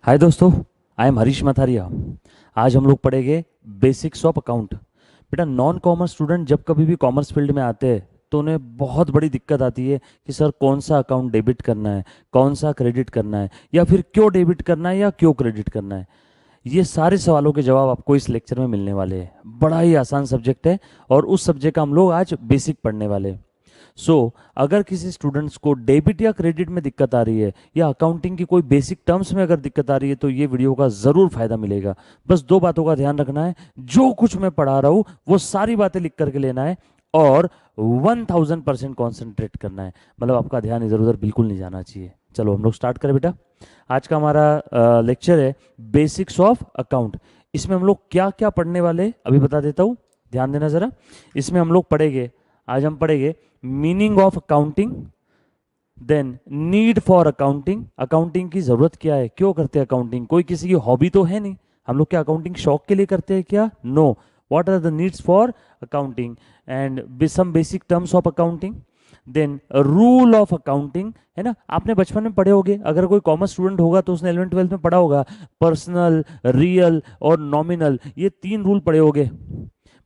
हाय दोस्तों, I am Harish मथारिया। आज हम लोग पढ़ेंगे बेसिक्स ऑफ अकाउंट। बेटा, नॉन कॉमर्स स्टूडेंट जब कभी भी कॉमर्स फील्ड में आते हैं तो उन्हें बहुत बड़ी दिक्कत आती है कि सर कौन सा अकाउंट डेबिट करना है, कौन सा क्रेडिट करना है, या फिर क्यों डेबिट करना है या क्यों क्रेडिट करना है। ये सारे सवालों के जवाब आपको इस लेक्चर में मिलने वाले हैं। बड़ा ही आसान सब्जेक्ट है और उस सब्जेक्ट का हम लोग आज बेसिक पढ़ने वाले हैं। अगर किसी स्टूडेंट्स को डेबिट या क्रेडिट में दिक्कत आ रही है या अकाउंटिंग की कोई बेसिक टर्म्स में अगर दिक्कत आ रही है तो ये वीडियो का ज़रूर फायदा मिलेगा। बस दो बातों का ध्यान रखना है, जो कुछ मैं पढ़ा रहा हूँ वो सारी बातें लिख करके लेना है और 1000% कॉन्सेंट्रेट करना है। मतलब आपका ध्यान इधर उधर बिल्कुल नहीं जाना चाहिए। चलो हम लोग स्टार्ट करें बेटा। आज का हमारा लेक्चर है बेसिक्स ऑफ अकाउंट। इसमें हम लोग क्या क्या पढ़ने वाले अभी बता देता हूँ, ध्यान देना ज़रा। इसमें हम लोग पढ़ेंगे, आज हम पढ़ेंगे meaning of accounting, then need for accounting. Accounting की जरूरत क्या है, क्यों करते हैं अकाउंटिंग, कोई किसी की हॉबी तो है नहीं। हम लोग क्या अकाउंटिंग शौक के लिए करते हैं क्या? No. What are the needs for accounting and some basic terms of accounting, then rule of accounting. है ना, आपने बचपन में पढ़े होंगे, अगर कोई कॉमर्स स्टूडेंट होगा तो उसने 11th 12th में पढ़ा होगा पर्सनल, रियल और नॉमिनल, ये 3 रूल पढ़े होंगे।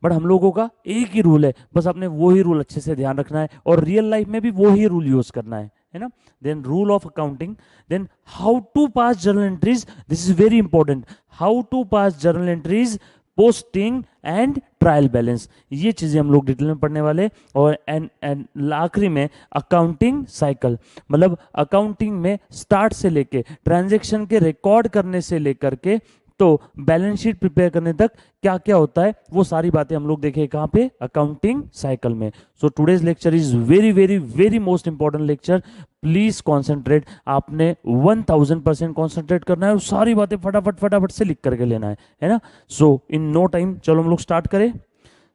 बट हम लोगों का एक ही रूल है, बस आपने वो ही रूल अच्छे से ध्यान रखना है और रियल लाइफ में भी वो ही रूल यूज करना है ना। Then rule of accounting, then how to pass journal entries, this is very important. How to pass journal entries, posting and trial balance, ये चीजें हम लोग डिटेल में पढ़ने वाले। और एंड आखिरी में अकाउंटिंग साइकिल, मतलब अकाउंटिंग में स्टार्ट से लेके ट्रांजैक्शन के रिकॉर्ड करने से लेकर के तो बैलेंस शीट प्रिपेयर करने तक क्या क्या होता है, वो सारी बातें हम लोग देखें कहाँ पे, अकाउंटिंग साइकिल में। So today's lecture is very very very most important lecture. Please concentrate, आपने 1000% कॉन्सेंट्रेट करना है और सारी बातें फटाफट फटाफट से लिख करके लेना है ना। सो इन नो टाइम चलो हम लोग स्टार्ट करें।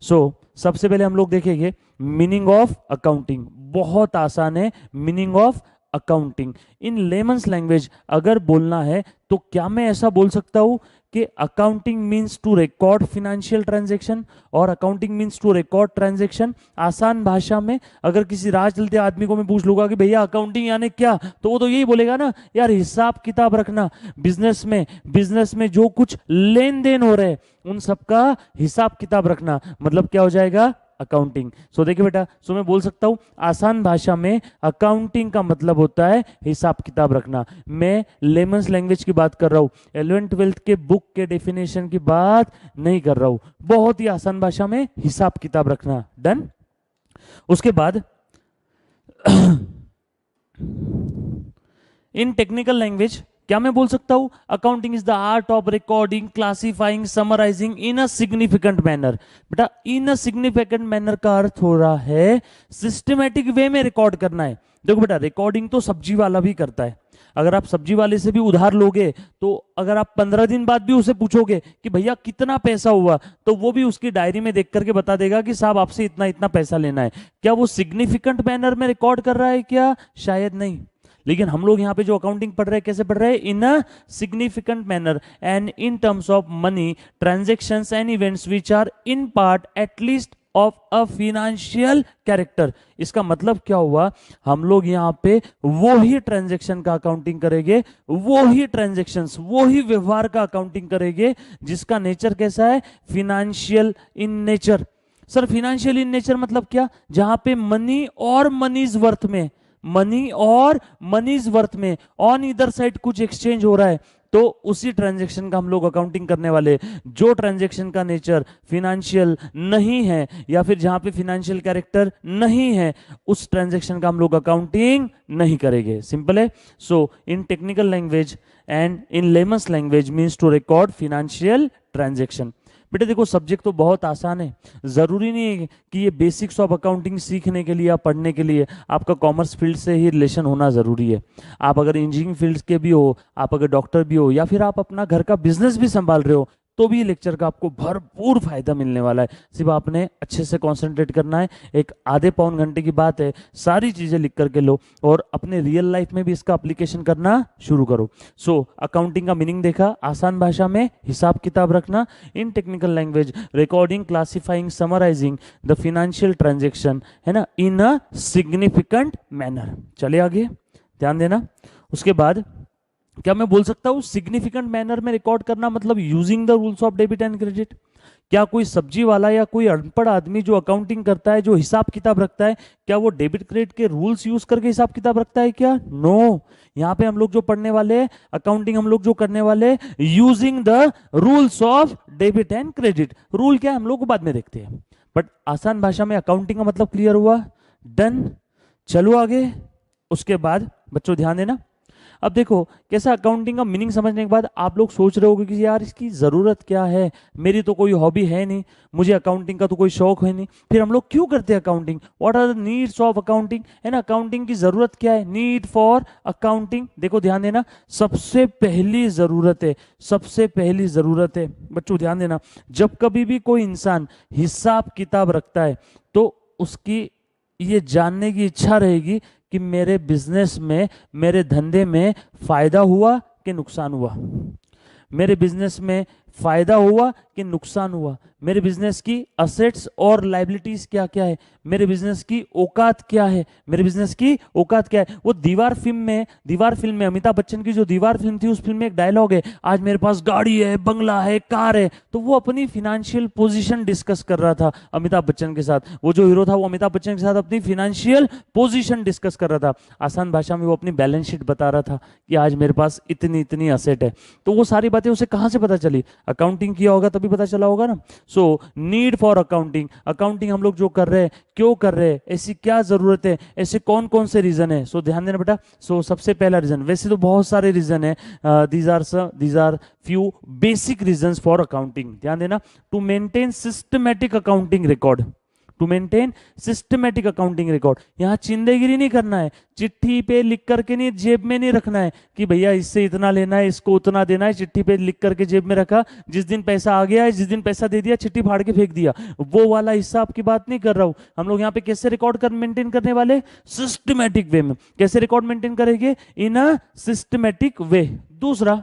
सबसे पहले हम लोग देखेंगे मीनिंग ऑफ अकाउंटिंग। बहुत आसान है meaning of accounting. In layman's language अगर बोलना है तो क्या मैं ऐसा बोल सकता हूं कि accounting means to record financial transaction और accounting means to record transaction. आसान भाषा में अगर किसी राह चलते आदमी को मैं पूछ लूंगा कि भैया अकाउंटिंग यानी क्या, तो वो तो यही बोलेगा ना यार, हिसाब किताब रखना। बिजनेस में जो कुछ लेन देन हो रहे हैं उन सबका हिसाब किताब रखना, मतलब क्या हो जाएगा, अकाउंटिंग। देखिए बेटा, मैं बोल सकता हूं आसान भाषा में अकाउंटिंग का मतलब होता है हिसाब किताब रखना। मैं लेमन्स लैंग्वेज की बात कर रहा हूं, 11th 12th के बुक के डेफिनेशन की बात नहीं कर रहा हूं। बहुत ही आसान भाषा में हिसाब किताब रखना। डन। उसके बाद इन टेक्निकल लैंग्वेज क्या मैं बोल सकता हूं, accounting is the art of recording, classifying, summarising in a significant manner. बेटा, इन अ सिग्निफिकेंट मैनर का अर्थ हो रहा है सिस्टमेटिक वे में रिकॉर्ड करना है। देखो बेटा, रिकॉर्डिंग तो सब्जी वाला भी करता है। अगर आप सब्जी वाले से भी उधार लोगे तो अगर आप 15 दिन बाद भी उसे पूछोगे कि भैया कितना पैसा हुआ, तो वो भी उसकी डायरी में देख करके बता देगा कि साहब आपसे इतना इतना पैसा लेना है। क्या वो सिग्निफिकेंट मैनर में रिकॉर्ड कर रहा है क्या? शायद नहीं। लेकिन हम लोग यहाँ पे जो अकाउंटिंग पढ़ रहे हैं, कैसे पढ़ रहे हैं, in a significant manner and in terms of money transactions and events which are in part at least of a financial character. इसका मतलब क्या हुआ, हम लोग यहाँ पे वो ही ट्रांजैक्शन का अकाउंटिंग करेंगे, वो ही ट्रांजैक्शंस, वो ही व्यवहार का अकाउंटिंग करेंगे जिसका नेचर कैसा है, financial in nature. Sir financial in nature मतलब क्या? जहां पे मनी और मनीज वर्थ में, मनी और मनीज वर्थ में ऑन इधर साइड कुछ एक्सचेंज हो रहा है, तो उसी ट्रांजैक्शन का हम लोग अकाउंटिंग करने वाले। जो ट्रांजैक्शन का नेचर फिनेंशियल नहीं है या फिर जहां पे फिनेंशियल कैरेक्टर नहीं है, उस ट्रांजैक्शन का हम लोग अकाउंटिंग नहीं करेंगे। सिंपल है। In technical language and in layman's language means to record financial transaction. बेटा देखो, सब्जेक्ट तो बहुत आसान है, जरूरी नहीं है कि ये बेसिक्स ऑफ अकाउंटिंग सीखने के लिए या पढ़ने के लिए आपका कॉमर्स फील्ड से ही रिलेशन होना जरूरी है। आप अगर इंजीनियरिंग फील्ड के भी हो, आप अगर डॉक्टर भी हो, या फिर आप अपना घर का बिजनेस भी संभाल रहे हो, तो भी लेक्चर का आपको भरपूर फायदा मिलने वाला है। सिर्फ आपने अच्छे से कंसंट्रेट करना है। एक आधे पौन घंटे की बात है, सारी चीजें लिख करके लो और अपने रियल लाइफ में भी इसका एप्लीकेशन करना शुरू करो। अकाउंटिंग का मीनिंग देखा, आसान भाषा में हिसाब किताब रखना, in technical language recording, classifying, summarising the financial transaction, है ना, इन अ सिग्निफिकेंट मैनर। चले आगे, ध्यान देना। उसके बाद क्या मैं बोल सकता हूँ सिग्निफिकेंट मैनर में रिकॉर्ड करना मतलब using the rules of debit and credit? क्या कोई सब्जी वाला या कोई अनपढ़ आदमी जो अकाउंटिंग करता है, जो हिसाब किताब रखता है, क्या वो डेबिट क्रेडिट के रूल्स यूज करके हिसाब किताब रखता है क्या? नो। यहाँ पे हम लोग जो पढ़ने वाले हैं अकाउंटिंग, हम लोग जो करने वाले using the rules of debit and credit. Rule क्या है हम लोग को बाद में देखते हैं, बट आसान भाषा में अकाउंटिंग का मतलब क्लियर हुआ? डन। चलो आगे। उसके बाद बच्चों ध्यान देना, अब देखो कैसा अकाउंटिंग का मीनिंग समझने के बाद आप लोग सोच रहे होगे कि यार इसकी ज़रूरत क्या है, मेरी तो कोई हॉबी है नहीं, मुझे अकाउंटिंग का तो कोई शौक है नहीं, फिर हम लोग क्यों करते हैं accounting? What are the needs of accounting, है ना? अकाउंटिंग की ज़रूरत क्या है? नीड फॉर अकाउंटिंग, देखो ध्यान देना, सबसे पहली ज़रूरत है, सबसे पहली ज़रूरत है बच्चों ध्यान देना, जब कभी भी कोई इंसान हिसाब किताब रखता है तो उसकी ये जानने की इच्छा रहेगी कि मेरे बिजनेस में, मेरे धंधे में फायदा हुआ कि नुकसान हुआ, मेरे बिजनेस में फायदा हुआ कि नुकसान हुआ, मेरे बिजनेस की असेट्स और लाइबिलिटीज क्या क्या है, मेरे बिजनेस की औकात क्या है, मेरे बिजनेस की औकात क्या है। वो दीवार फिल्म में अमिताभ बच्चन की जो दीवार फिल्म थी उस फिल्म में एक डायलॉग है, आज मेरे पास गाड़ी है, बंगला है, कार है, तो वो अपनी फिनेंशियल पोजीशन डिस्कस कर रहा था अमिताभ बच्चन के साथ। वो जो हीरो था वो अमिताभ बच्चन के साथ अपनी फिनेंशियल पोजीशन डिस्कस कर रहा था। आसान भाषा में वो अपनी बैलेंस शीट बता रहा था कि आज मेरे पास इतनी इतनी असेट है। तो वो सारी बातें उसे कहां से पता चली? अकाउंटिंग किया होगा तभी पता चला होगा ना। So need for accounting, accounting हम लोग जो कर रहे हैं क्यों कर रहे हैं, ऐसी क्या जरूरत है, ऐसे कौन कौन से रीजन है? सो ध्यान देना बेटा। सो सबसे पहला रीजन, वैसे तो बहुत सारे रीजन है, these are few basic reasons for accounting. ध्यान देना, to maintain systematic accounting record, to maintain systematic accounting record. यहां चिंदेगिरी नहीं करना है, चिट्ठी पे लिख करके नहीं, जेब में नहीं रखना है कि भैया इससे इतना लेना है, इसको उतना देना है, चिट्ठी पे लिख करके जेब में रखा, जिस दिन पैसा आ गया है, जिस दिन पैसा दे दिया, चिट्ठी फाड़ के फेंक दिया, वो वाला हिसाब की बात नहीं कर रहा हूं। हम लोग यहाँ पे कैसे रिकॉर्ड कर मेंटेन करने वाले? सिस्टमैटिक वे में। कैसे रिकॉर्ड मेंटेन करेंगे? इन अ सिस्टमैटिक वे। दूसरा,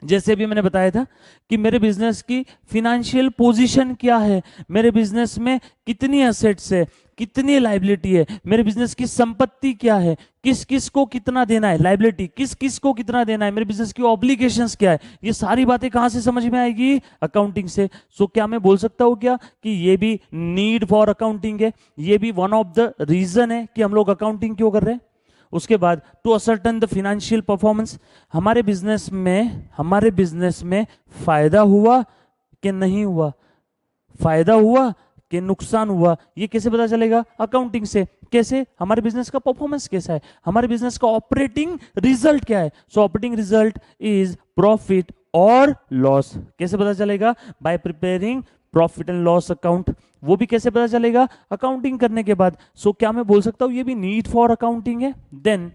जैसे भी मैंने बताया था कि मेरे बिजनेस की फिनेंशियल पोजीशन क्या है, मेरे बिजनेस में कितनी असेट्स है, कितनी लाइबिलिटी है, मेरे बिजनेस की संपत्ति क्या है, किस किस को कितना देना है, लाइबिलिटी किस किस को कितना देना है, मेरे बिजनेस की ऑब्लिगेशंस क्या है, ये सारी बातें कहां से समझ में आएगी? अकाउंटिंग से। सो क्या मैं बोल सकता हूं क्या कि ये भी नीड फॉर अकाउंटिंग है, ये भी वन ऑफ द रीजन है कि हम लोग अकाउंटिंग क्यों कर रहे हैं। उसके बाद to ascertain the financial performance, हमारे बिजनेस में फायदा हुआ कि नहीं हुआ, फायदा हुआ कि नुकसान हुआ, ये कैसे पता चलेगा? अकाउंटिंग से। कैसे? हमारे बिजनेस का परफॉर्मेंस कैसा है, हमारे बिजनेस का ऑपरेटिंग रिजल्ट क्या है। सो ऑपरेटिंग रिजल्ट इज प्रॉफिट और लॉस। कैसे पता चलेगा? Bye preparing profit and loss account. वो भी कैसे पता चलेगा? अकाउंटिंग करने के बाद। सो क्या मैं बोल सकता हूं ये भी नीड फॉर अकाउंटिंग है? Then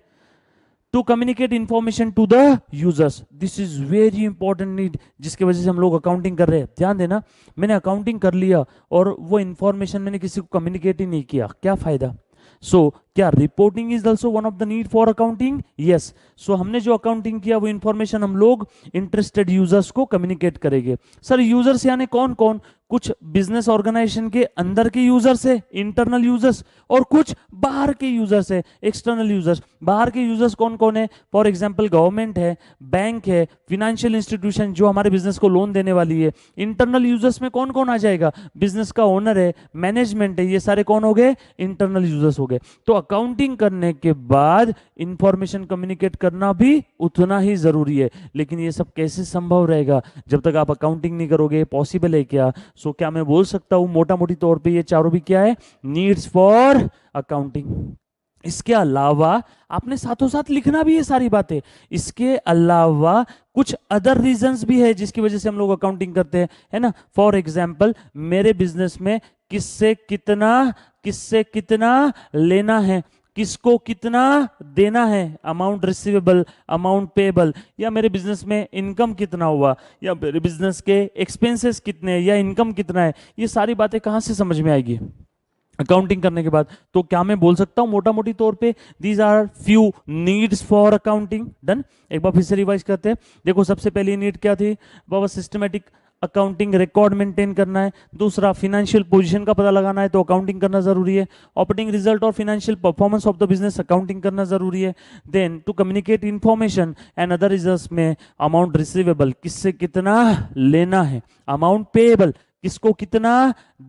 to communicate information to the users, this is very important need, जिसकी वजह से हम लोग अकाउंटिंग कर रहे हैं। ध्यान देना, मैंने अकाउंटिंग कर लिया और वो इंफॉर्मेशन मैंने किसी को कम्युनिकेट ही नहीं किया, क्या फायदा? सो क्या reporting is also one of the need for accounting? Yes. So हमने जो अकाउंटिंग किया वो इंफॉर्मेशन हम लोग इंटरेस्टेड यूजर्स को कम्युनिकेट करेंगे। सर यूजर्स यानी कौन कौन? कुछ बिजनेस ऑर्गेनाइजेशन के अंदर के यूजर्स है, इंटरनल यूजर्स, और कुछ बाहर के यूजर्स है, एक्सटर्नल यूजर्स। बाहर के यूजर्स कौन कौन है? फॉर एग्जांपल गवर्नमेंट है, बैंक है, फिनेंशियल इंस्टीट्यूशन जो हमारे बिजनेस को लोन देने वाली है। इंटरनल यूजर्स में कौन कौन आ जाएगा? बिजनेस का ओनर है, मैनेजमेंट है, ये सारे कौन हो गए? इंटरनल यूजर्स हो गए। तो अकाउंटिंग करने के बाद इंफॉर्मेशन कम्युनिकेट करना भी उतना ही जरूरी है। लेकिन ये सब कैसे संभव रहेगा जब तक आप अकाउंटिंग नहीं करोगे? पॉसिबल है क्या? सो क्या मैं बोल सकता हूं मोटा मोटी तौर पे ये चारों भी क्या है? Needs for accounting. इसके अलावा आपने साथों साथ लिखना भी है सारी बातें। इसके अलावा कुछ अदर रीजंस भी है जिसकी वजह से हम लोग अकाउंटिंग करते हैं, है ना। फॉर एग्जाम्पल, मेरे बिजनेस में किससे कितना लेना है, किसको कितना देना है, अमाउंट रिसीवेबल, अमाउंट पेएबल, या मेरे बिजनेस में इनकम कितना हुआ, या मेरे बिजनेस के एक्सपेंसेस कितने हैं, या इनकम कितना है, ये सारी बातें कहां से समझ में आएगी? अकाउंटिंग करने के बाद। तो क्या मैं बोल सकता हूं मोटा मोटी तौर पे these are few needs for accounting. Done. एक बार फिर से रिवाइज करते हैं। देखो सबसे पहली नीड क्या थी बाबा? सिस्टमेटिक अकाउंटिंग रिकॉर्ड मेंटेन करना है। दूसरा, फाइनेंशियल पोजीशन का पता लगाना है तो अकाउंटिंग करना जरूरी है। ऑपरेटिंग रिजल्ट और financial performance of the business, accounting करना जरूरी है। Then to communicate information and other results में अमाउंट रिसीवेबल, किससे कितना लेना है, अमाउंट पेएबल, किसको कितना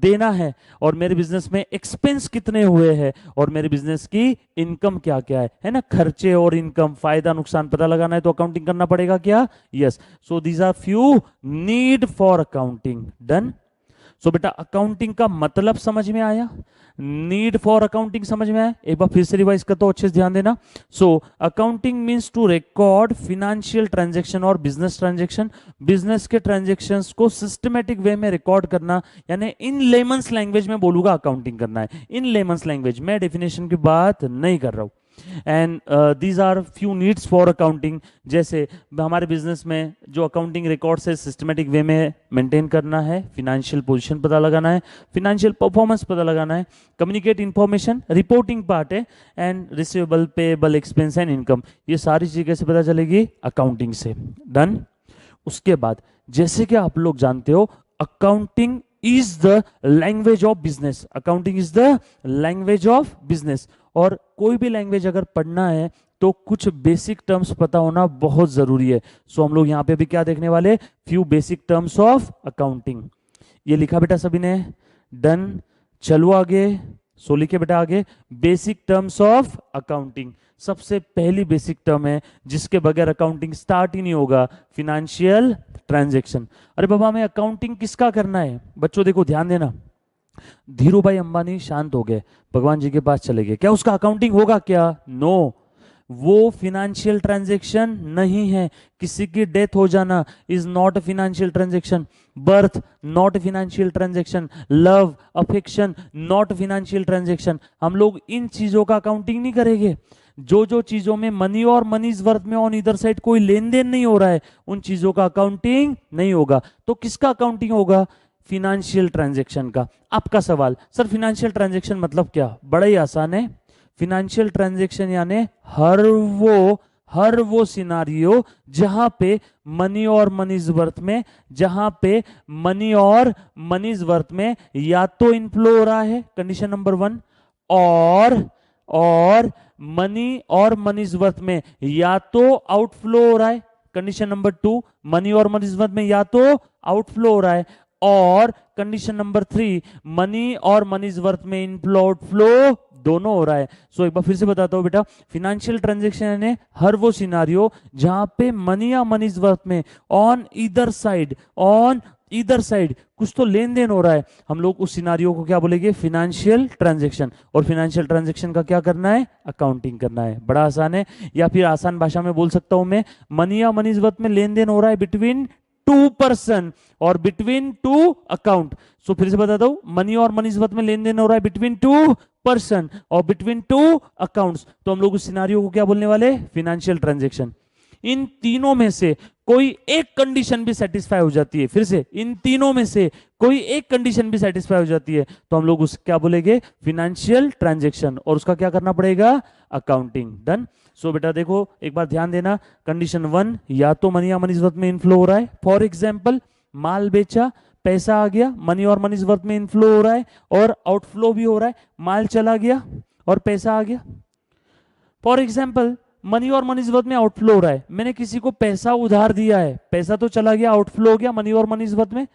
देना है, और मेरे बिजनेस में एक्सपेंस कितने हुए हैं, और मेरे बिजनेस की इनकम क्या क्या है ना, खर्चे और इनकम, फायदा नुकसान पता लगाना है तो अकाउंटिंग करना पड़ेगा क्या, yes. So these are few need for accounting, done. So बेटा अकाउंटिंग का मतलब समझ में आया, नीड फॉर अकाउंटिंग समझ में आया, एक बार फिर से रिवाइज करता हूं, अच्छे से ध्यान देना। So accounting means to record financial transaction और बिजनेस ट्रांजैक्शन, बिजनेस के ट्रांजैक्शंस को सिस्टमेटिक वे में रिकॉर्ड करना, यानी इन लेमन्स लैंग्वेज में बोलूंगा अकाउंटिंग करना है, इन लेमन्स लैंग्वेज, मैं डेफिनेशन की बात नहीं कर रहा हूं। And these are few needs for accounting, जैसे हमारे बिजनेस में जो अकाउंटिंग रिकॉर्ड से सिस्टमेटिक वे में मेंटेन करना है, फिनेंशियल पोजीशन पता लगाना है, फिनेंशियल परफॉर्मेंस पता लगाना है, कम्युनिकेट इंफॉर्मेशन रिपोर्टिंग पार्ट है, and receivable, payable, expense and income, ये सारी चीजें कैसे पता चलेगी, अकाउंटिंग से, डन। उसके बाद जैसे कि आप लोग जानते हो accounting is the language of business, accounting is the language of business, और कोई भी लैंग्वेज अगर पढ़ना है तो कुछ बेसिक टर्म्स पता होना बहुत जरूरी है। सो हम लोग यहां पे भी क्या देखने वाले, few basic terms of accounting. ये लिखा बेटा सभी ने, डन। चलो आगे, सो लिखे बेटा आगे, बेसिक टर्म्स ऑफ अकाउंटिंग। सबसे पहली बेसिक टर्म है जिसके बगैर अकाउंटिंग स्टार्ट ही नहीं होगा, फिनेंशियल ट्रांजैक्शन। अरे बाबा हमें अकाउंटिंग किसका करना है, बच्चों देखो ध्यान देना, धीरू भाई अंबानी शांत हो गए, भगवान जी के पास चले गए, क्या उसका अकाउंटिंग होगा क्या, नो, वो फिनेंशियल ट्रांजैक्शन नहीं है। किसी की डेथ हो जाना is not a financial transaction, birth not financial transaction, love affection not financial transaction. हम लोग इन चीजों का अकाउंटिंग नहीं करेंगे। जो जो चीजों में मनी और मनीज वर्थ में ऑन इधर साइड कोई लेन देन नहीं हो रहा है, उन चीजों का अकाउंटिंग नहीं होगा। तो किसका अकाउंटिंग होगा, फिनेंशियल ट्रांजैक्शन का। आपका सवाल, सर फिनेंशियल ट्रांजैक्शन मतलब क्या, बड़ा ही आसान है। फिनेंशियल ट्रांजैक्शन यानी हर वो सिनारियो जहां पे मनी और मनीज वर्थ में, जहां पे मनी और मनीज वर्थ में या तो इनफ्लो हो रहा है, कंडीशन नंबर 1, और मनी और मनीज वर्थ में या तो आउटफ्लो हो रहा है, condition number 2, money or money's worth में या तो आउटफ्लो हो रहा है, और condition number 3, money or money's worth में इनफ्लो आउटफ्लो दोनों हो रहा है। सो एक बार फिर से बताता हूं बेटा, फिनेंशियल ट्रांजैक्शन यानी हर वो सिनारियो जहां पे मनी या मनीज वर्थ में ऑन ईदर साइड कुछ तो लेन देन हो रहा है, हम लोग उस सिनारियो को क्या बोलेंगे, फिनेंशियल ट्रांजैक्शन। और फिनेंशियल ट्रांजैक्शन का क्या करना है, अकाउंटिंग करना है। बड़ा आसान है, या फिर आसान भाषा में बोल सकता हूं मैं, मनी या मनीज वर्थ में लेन देन हो रहा है बिटवीन 2 पर्सन और बिटवीन 2 अकाउंट। सो फिर से बताता हूं, मनी और मनीज वर्थ में लेन देन हो रहा है बिटवीन 2 पर्सन और बिटवीन 2 अकाउंट्स, तो हम लोग उस सिनारियो को क्या बोलने वाले, फिनेंशियल ट्रांजैक्शन। इन तीनों में से कोई एक कंडीशन भी सेटिस्फाई हो जाती है, फिर से इन तीनों में से कोई एक कंडीशन भी सेटिस्फाई हो जाती है, तो हम लोग उस क्या बोलेंगे, फिनेंशियल ट्रांजैक्शन, और उसका क्या करना पड़ेगा, अकाउंटिंग, डन। सो बेटा देखो एक बार ध्यान देना, कंडीशन 1, या तो मनी या मनीज वर्थ में इनफ्लो हो रहा है, फॉर एग्जाम्पल माल बेचा, पैसा आ गया, मनी और मनीज वर्थ में इनफ्लो हो रहा है और आउटफ्लो भी हो रहा है, माल चला गया और पैसा आ गया। For example money or money's worth में आउटफ्लो हो रहा है, मैंने किसी को पैसा उधार दिया है, पैसा तो चला गया, आउटफ्लो हो गया मनी और मनीज वर्थ में,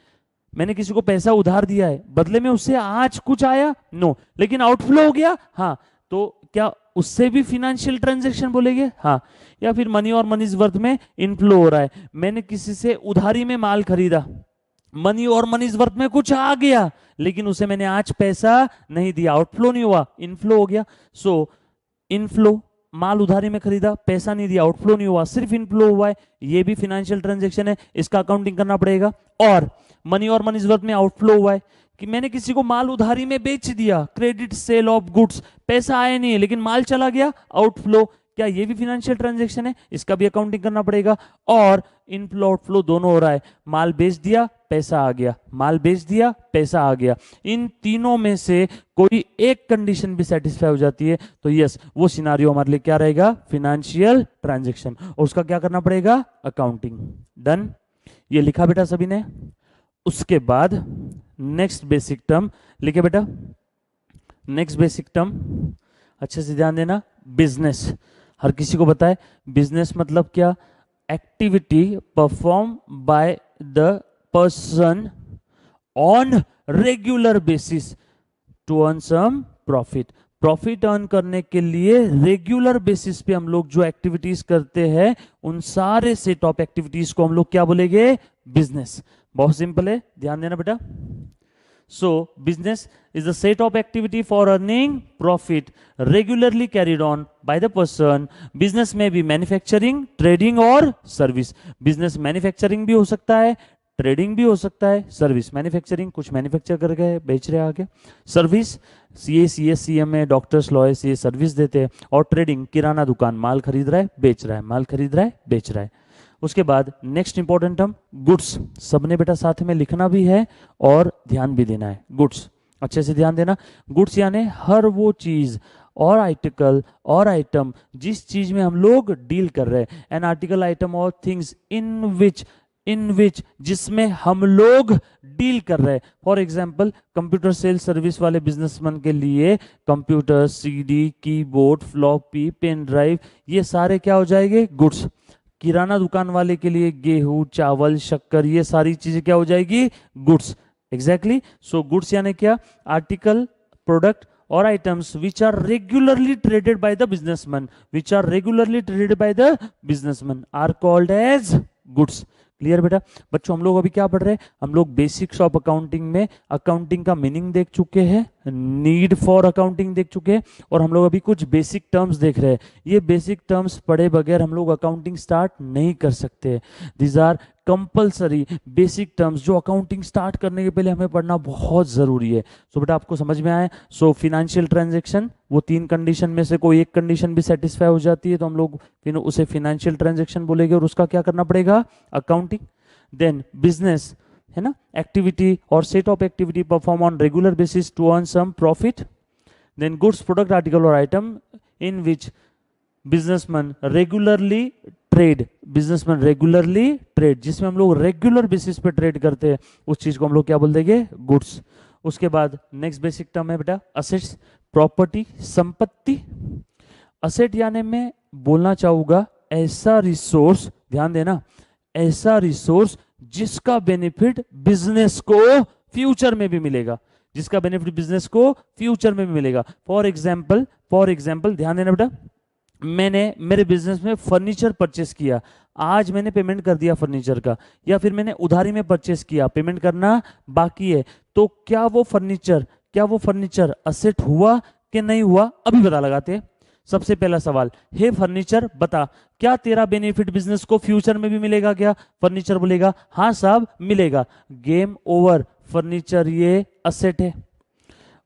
मैंने किसी को पैसा उधार दिया है, बदले में उससे आज कुछ आया, नो, लेकिन आउटफ्लो हो गया, हाँ, तो क्या उससे भी फिनेंशियल ट्रांजैक्शन बोलेंगे, हाँ। या फिर मनी और मनीज वर्थ में इनफ्लो हो रहा है, मैंने किसी से उधारी में माल खरीदा, मनी और मनीज वर्थ में कुछ आ गया, लेकिन उसे मैंने आज पैसा नहीं दिया, आउटफ्लो नहीं हुआ, इनफ्लो हो गया। सो इनफ्लो, माल उधारी में खरीदा, पैसा नहीं दिया, आउटफ्लो नहीं हुआ, सिर्फ इनफ्लो हुआ है, ये भी फिनेंशियल ट्रांजैक्शन है, इसका अकाउंटिंग करना पड़ेगा। और मनी और मनीज वर्थ में आउटफ्लो हुआ है कि मैंने किसी को माल उधारी में बेच दिया, क्रेडिट सेल ऑफ गुड्स, पैसा आया नहीं है लेकिन माल चला गया, आउटफ्लो, क्या ये भी फिनेंशियल ट्रांजैक्शन है, इसका भी अकाउंटिंग करना पड़ेगा। और इनफ्लो आउटफ्लो दोनों हो रहा है, माल बेच दिया पैसा आ गया, माल बेच दिया पैसा आ गया, इन तीनों में से कोई एक कंडीशन भी सेटिस्फाई हो जाती है तो यस, वो सिनारियो हमारे लिए क्या रहेगा, फिनेंशियल ट्रांजैक्शन, और उसका क्या करना पड़ेगा, अकाउंटिंग, डन। ये लिखा बेटा सभी ने। उसके बाद नेक्स्ट बेसिक टर्म लिखे बेटा, नेक्स्ट बेसिक टर्म अच्छे से ध्यान देना, बिजनेस। हर किसी को पता है बिजनेस मतलब क्या, activity perform by the person on regular basis to earn some profit. Profit earn करने के लिए रेगुलर बेसिस पे हम लोग जो एक्टिविटीज करते हैं उन सारे सेट ऑफ एक्टिविटीज को हम लोग क्या बोलेंगे, बिजनेस। बहुत सिंपल है, ध्यान देना बेटा। So business is a set of activity for earning profit regularly carried on by the person. Business may be manufacturing, trading और service. Business manufacturing भी हो सकता है, ट्रेडिंग भी हो सकता है, सर्विस। मैन्युफैक्चरिंग कुछ मैन्युफैक्चर करके बेच रहे हैं आगे, सर्विस CA, डॉक्टर्स, लॉयर्स ये सर्विस देते हैं, और ट्रेडिंग किराना दुकान, माल खरीद रहा है बेच रहा है, माल खरीद रहा है बेच रहा है। उसके बाद नेक्स्ट इंपॉर्टेंट टर्म गुड्स, सबने बेटा साथ में लिखना भी है और ध्यान भी देना है। गुड्स अच्छे से ध्यान देना, गुड्स यानी हर वो चीज और आर्टिकल और आइटम जिस चीज में हम लोग डील कर रहे हैं, एन आर्टिकल आइटम और थिंग्स इन विच जिसमें हम लोग डील कर रहे हैं। For example computer sale service वाले बिजनेसमैन के लिए computer, CD, keyboard, floppy, pen drive ये सारे क्या हो जाएंगे, गुड्स। किराना दुकान वाले के लिए गेहूं, चावल, शक्कर ये सारी चीजें क्या हो जाएगी, गुड्स। एग्जैक्टली। सो गुड्स यानी क्या, आर्टिकल, प्रोडक्ट और items which are regularly traded by the businessman, which are regularly traded by the businessman are called as goods. Clear बेटा। बच्चों हम लोग अभी क्या पढ़ रहे हैं, हम लोग बेसिक्स ऑफ अकाउंटिंग में अकाउंटिंग का मीनिंग देख चुके हैं, नीड फॉर अकाउंटिंग देख चुके हैं, और हम लोग अभी कुछ बेसिक टर्म्स देख रहे हैं। ये बेसिक टर्म्स पढ़े बगैर हम लोग अकाउंटिंग स्टार्ट नहीं कर सकते। These are compulsory basic terms जो अकाउंटिंग स्टार्ट करने के पहले हमें पढ़ना बहुत जरूरी है। सो बेटा आपको समझ में आया। सो फिनेंशियल ट्रांजैक्शन, वो 3 कंडीशन में से कोई एक कंडीशन भी सेटिस्फाई हो जाती है तो हम लोग फिर उसे फिनेंशियल ट्रांजैक्शन बोलेंगे, और उसका क्या करना पड़ेगा, अकाउंटिंग। देन बिजनेस है ना, एक्टिविटी और set of activity perform on regular basis to earn some profit. Then goods, product, article और item in which businessman regularly trade, businessman regularly trade जिसमें हम लोग रेगुलर बेसिस पे ट्रेड करते हैं उस चीज को हम लोग क्या बोल देंगे, गुड्स। उसके बाद नेक्स्ट बेसिक टर्म है बेटा असेट्स, प्रॉपर्टी, संपत्ति। असेट यानी मैं बोलना चाहूंगा ऐसा रिसोर्स, ध्यान देना, ऐसा रिसोर्स जिसका बेनिफिट बिजनेस को फ्यूचर में भी मिलेगा, जिसका बेनिफिट बिजनेस को फ्यूचर में भी मिलेगा। फॉर एग्जाम्पल ध्यान देना बेटा, मैंने मेरे बिजनेस में फर्नीचर परचेस किया, आज मैंने पेमेंट कर दिया फर्नीचर का, या फिर मैंने उधारी में परचेस किया, पेमेंट करना बाकी है, तो क्या वो फर्नीचर असेट हुआ कि नहीं हुआ, अभी पता लगाते हैं। सबसे पहला सवाल, हे फर्नीचर बता क्या तेरा बेनिफिट बिजनेस को फ्यूचर में भी मिलेगा क्या? फर्नीचर बोलेगा हाँ साहब मिलेगा, गेम ओवर, फर्नीचर ये असेट है।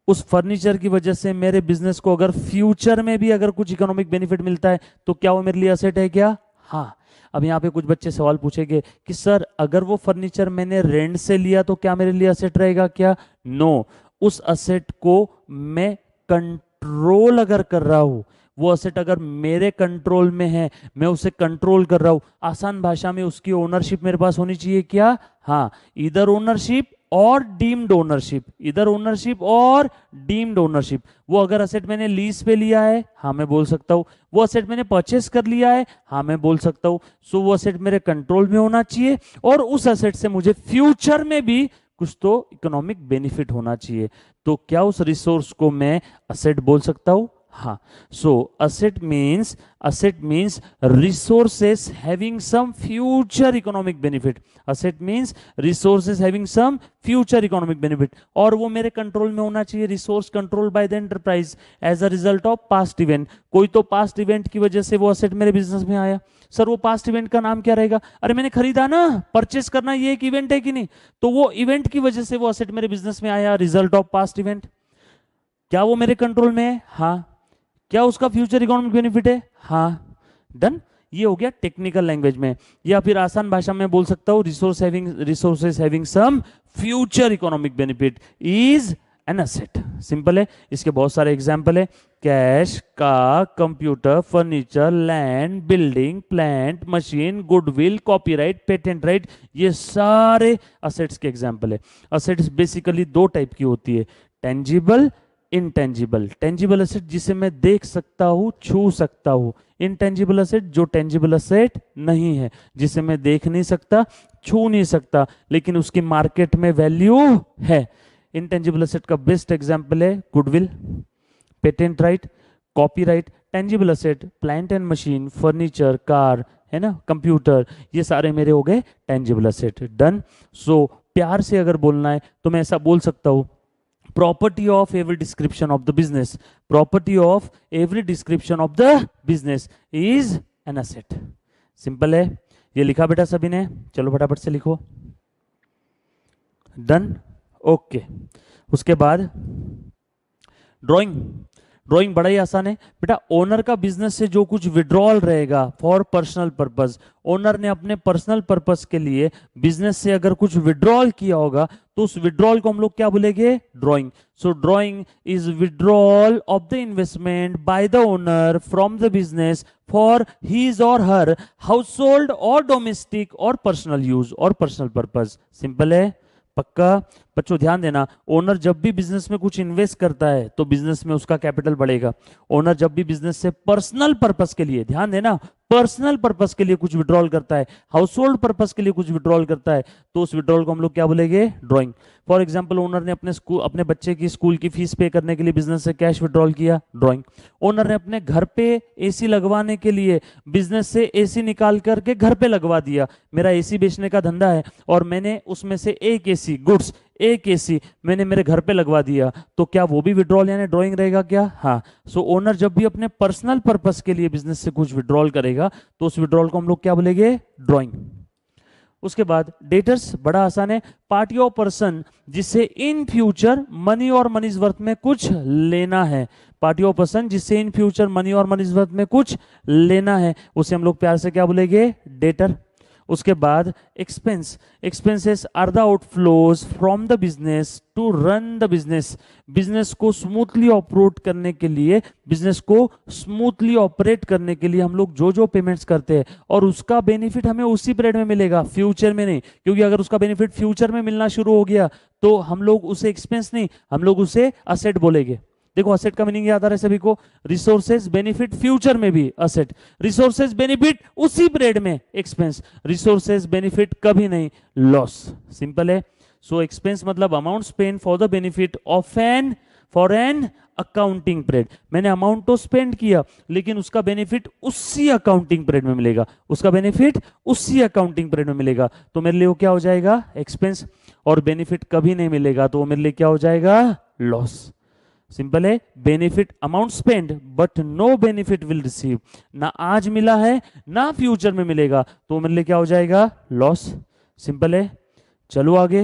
उस फर्नीचर की वजह से मेरे बिजनेस को अगर फ्यूचर में भी अगर कुछ इकोनॉमिक बेनिफिट मिलता है तो क्या वो मेरे लिए असेट है क्या? हाँ। अब यहाँ पे कुछ बच्चे सवाल पूछेंगे कि सर अगर वो फर्नीचर मैंने रेंट से लिया तो क्या मेरे लिए असेट रहेगा क्या? नो, उस असेट को मैं कंट्रोल अगर कर रहा हूं, वो असेट अगर मेरे कंट्रोल में है, मैं उसे कंट्रोल कर रहा हूं, आसान भाषा में उसकी ओनरशिप मेरे पास होनी चाहिए क्या? हाँ, इधर ओनरशिप और डीम्ड ओनरशिप, इधर ओनरशिप और डीम्ड ओनरशिप। वो अगर असेट मैंने लीज पे लिया है, हाँ मैं बोल सकता हूं। वो असेट मैंने परचेस कर लिया है, हाँ मैं बोल सकता हूं। सो वो असेट मेरे कंट्रोल में होना चाहिए और उस असेट से मुझे फ्यूचर में भी कुछ तो इकोनॉमिक बेनिफिट होना चाहिए। तो क्या उस रिसोर्स को मैं असेट बोल सकता हूं? हाँ। So asset means resources having some future economic benefit. Asset means resources having some future economic benefit, और वो मेरे कंट्रोल में होना चाहिए। Resource control by the enterprise as a result of past event. कोई तो पास्ट इवेंट की वजह से वो असेट मेरे बिजनेस में आया। सर वो पास्ट इवेंट का नाम क्या रहेगा? अरे मैंने खरीदा ना, परचेस करना ये एक इवेंट है कि नहीं? तो वो इवेंट की वजह से वो असेट मेरे बिजनेस में आया, रिजल्ट ऑफ पास्ट इवेंट। क्या वो मेरे कंट्रोल में है? हाँ। क्या उसका फ्यूचर इकोनॉमिक बेनिफिट है? हाँ। डन। ये हो गया टेक्निकल लैंग्वेज में, या फिर आसान भाषा में बोल सकता हूं resources having some future economic benefit is an asset. Simple है, इसके बहुत सारे एग्जाम्पल है, cash, car, computer, furniture, land, building, plant, machine, goodwill, copyright, patent right, ये सारे असेट्स के एग्जाम्पल है। असेट्स बेसिकली दो टाइप की होती है, टेंजिबल, इनटेंजिबल। टेंजिबल असेट जिसे मैं देख सकता हूं, छू सकता हूं। इनटेंजिबल असेट जो टेंजिबल असेट नहीं है, जिसे मैं देख नहीं सकता, छू नहीं सकता, लेकिन उसकी मार्केट में वैल्यू है। इनटेंजिबल असेट का बेस्ट एग्जांपल है goodwill, patent right, copyright. Tangible asset plant and machine, furniture, car, है ना, कंप्यूटर, ये सारे मेरे हो गए टेंजिबल असेट। डन। सो प्यार से अगर बोलना है तो मैं ऐसा बोल सकता हूं, property of every description of the business, property of every description of the business is an asset। Simple है, ये लिखा बेटा सभी ने, चलो फटाफट से लिखो। Done, okay. उसके बाद ड्राइंग। ड्राइंग बड़ा ही आसान है बेटा, ओनर का बिजनेस से जो कुछ विड्रॉल रहेगा फॉर पर्सनल पर्पस, ओनर ने अपने पर्सनल पर्पस के लिए बिजनेस से अगर कुछ विड्रॉल किया होगा तो उस विड्रॉल को हम लोग क्या बोलेंगे, drawing. So drawing is withdrawal of the investment by the owner from the business for his और हर हाउस होल्ड और डोमेस्टिक और पर्सनल यूज और पर्सनल पर्पस। सिंपल है, पक्का। बच्चों ध्यान देना, ओनर जब भी बिजनेस में कुछ इन्वेस्ट करता है तो बिजनेस में उसका कैपिटल बढ़ेगा। ओनर जब भी बिजनेस से पर्सनल पर्पस के लिए, ध्यान देना, पर्सनल पर्पस के लिए कुछ विड्रॉल करता है, हाउस होल्ड पर्पस के लिए कुछ विड्रॉल करता है, तो उस विड्रॉल को हम लोग क्या बोलेंगे, ड्राइंग। फॉर एग्जाम्पल, ओनर ने अपने बच्चे की स्कूल की फीस पे करने के लिए बिजनेस से कैश विड्रॉल किया, ड्राइंग। ओनर ने अपने घर पे एसी लगवाने के लिए बिजनेस से एसी निकाल करके घर पे लगवा दिया। मेरा एसी बेचने का धंधा है और मैंने उसमें से एक एसी गुड्स, एक एसी मैंने मेरे घर पे लगवा दिया, तो क्या वो भी विड्रॉल यानी ड्राइंग रहेगा क्या? हाँ। सो ओनर जब भी अपने पर्सनल पर्पस के लिए बिजनेस से कुछ विड्रॉल करेगा तो उस विड्रॉल को हम लोग क्या बोलेंगे, ड्राइंग। उसके बाद डेटर्स, बड़ा आसान है, पार्टी ऑफ पर्सन जिससे in future money or money's worth में कुछ लेना है। पार्टी ऑफ पर्सन जिससे in future money or money's worth में कुछ लेना है, उसे हम लोग प्यार से क्या बोलेंगे, डेटर। उसके बाद expense, expenses are the outflows from the business to run the business. Business को स्मूथली ऑपरेट करने के लिए, बिजनेस को स्मूथली ऑपरेट करने के लिए हम लोग जो जो पेमेंट्स करते हैं और उसका बेनिफिट हमें उसी पीरियड में मिलेगा, फ्यूचर में नहीं। क्योंकि अगर उसका बेनिफिट फ्यूचर में मिलना शुरू हो गया तो हम लोग उसे एक्सपेंस नहीं, हम लोग उसे असेट बोलेंगे। देखो असेट का मीनिंग याद आ रहा है सभी को, रिसोर्सेज बेनिफिट फ्यूचर में भी असेट, रिसोर्सेज बेनिफिट उसी पीरियड में एक्सपेंस, रिसोर्सेज बेनिफिट कभी नहीं लॉस। सिंपल है। सो एक्सपेंस मतलब amount spend for the benefit of an for an accounting period. मैंने अमाउंट तो स्पेंड किया लेकिन उसका बेनिफिट उसी अकाउंटिंग पीरियड में मिलेगा, उसका बेनिफिट उसी अकाउंटिंग पीरियड में मिलेगा, तो मेरे लिए वो क्या हो जाएगा, एक्सपेंस। और बेनिफिट कभी नहीं मिलेगा तो वो मेरे लिए क्या हो जाएगा, लॉस। सिंपल है, benefit amount spend but no benefit will receive, ना आज मिला है ना फ्यूचर में मिलेगा, तो मेरे लिए क्या हो जाएगा, लॉस। सिंपल है। चलो आगे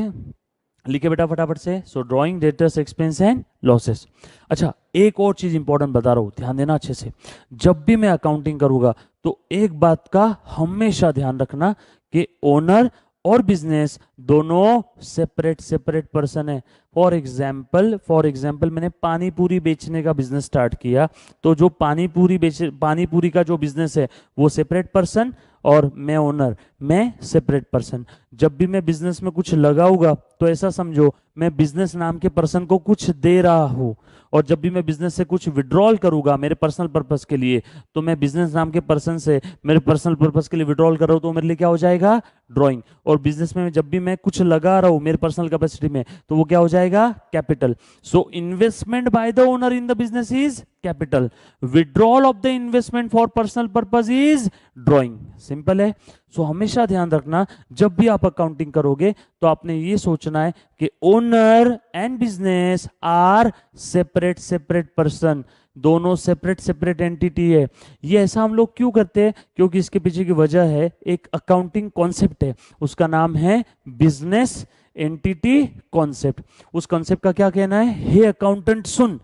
लिखे बेटा फटाफट से। सो drawing, debtors, expense and losses. अच्छा, एक और चीज इंपॉर्टेंट बता रहा हूं, ध्यान देना अच्छे से। जब भी मैं अकाउंटिंग करूंगा तो एक बात का हमेशा ध्यान रखना कि ओनर और बिजनेस दोनों सेपरेट सेपरेट पर्सन है। फॉर एग्जाम्पल मैंने पानी पूरी बेचने का बिजनेस स्टार्ट किया, तो जो पानी पूरी का जो बिजनेस है वो सेपरेट पर्सन और मैं ओनर, मैं सेपरेट पर्सन। जब भी मैं बिजनेस में कुछ लगाऊंगा तो ऐसा समझो मैं बिजनेस नाम के पर्सन को कुछ दे रहा हूं, और जब भी मैं बिजनेस से कुछ विड्रॉल करूंगा मेरे पर्सनल पर्पस के लिए तो मैं बिजनेस नाम के पर्सन से मेरे पर्सनल पर्पस के लिए विड्रॉल कर रहा हूं, तो मेरे लिए क्या हो जाएगा, ड्राइंग। और बिजनेस में जब भी मैं कुछ लगा रहा हूं मेरे पर्सनल कैपेसिटी में तो वो क्या हो जाएगा, capital. So investment by the owner in the business is capital, withdrawal of the investment for personal purpose is drawing. Simple है। सो हमेशा ध्यान रखना जब भी आप अकाउंटिंग करोगे तो आपने ये सोचना है कि owner and business are separate separate person, दोनों सेपरेट सेपरेट एंटिटी है। ये ऐसा हम लोग क्यों करते हैं, क्योंकि इसके पीछे की वजह है, एक अकाउंटिंग कॉन्सेप्ट है, उसका नाम है बिजनेस एंटिटी कॉन्सेप्ट। उस कॉन्सेप्ट का क्या कहना है? हे अकाउंटेंट सुन,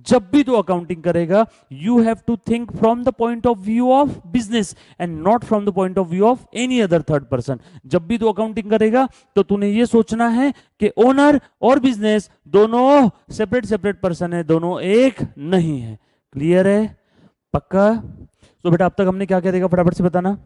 जब भी तू अकाउंटिंग करेगा you have to think from the point of view of business and not from the point of view of any other third person. जब भी तू अकाउंटिंग करेगा तो तूने ये सोचना है कि ओनर और बिजनेस दोनों सेपरेट सेपरेट पर्सन है, दोनों एक नहीं है। क्लियर है? पक्का? तो बेटा अब तक हमने क्या क्या देखा, फटाफट से बताना।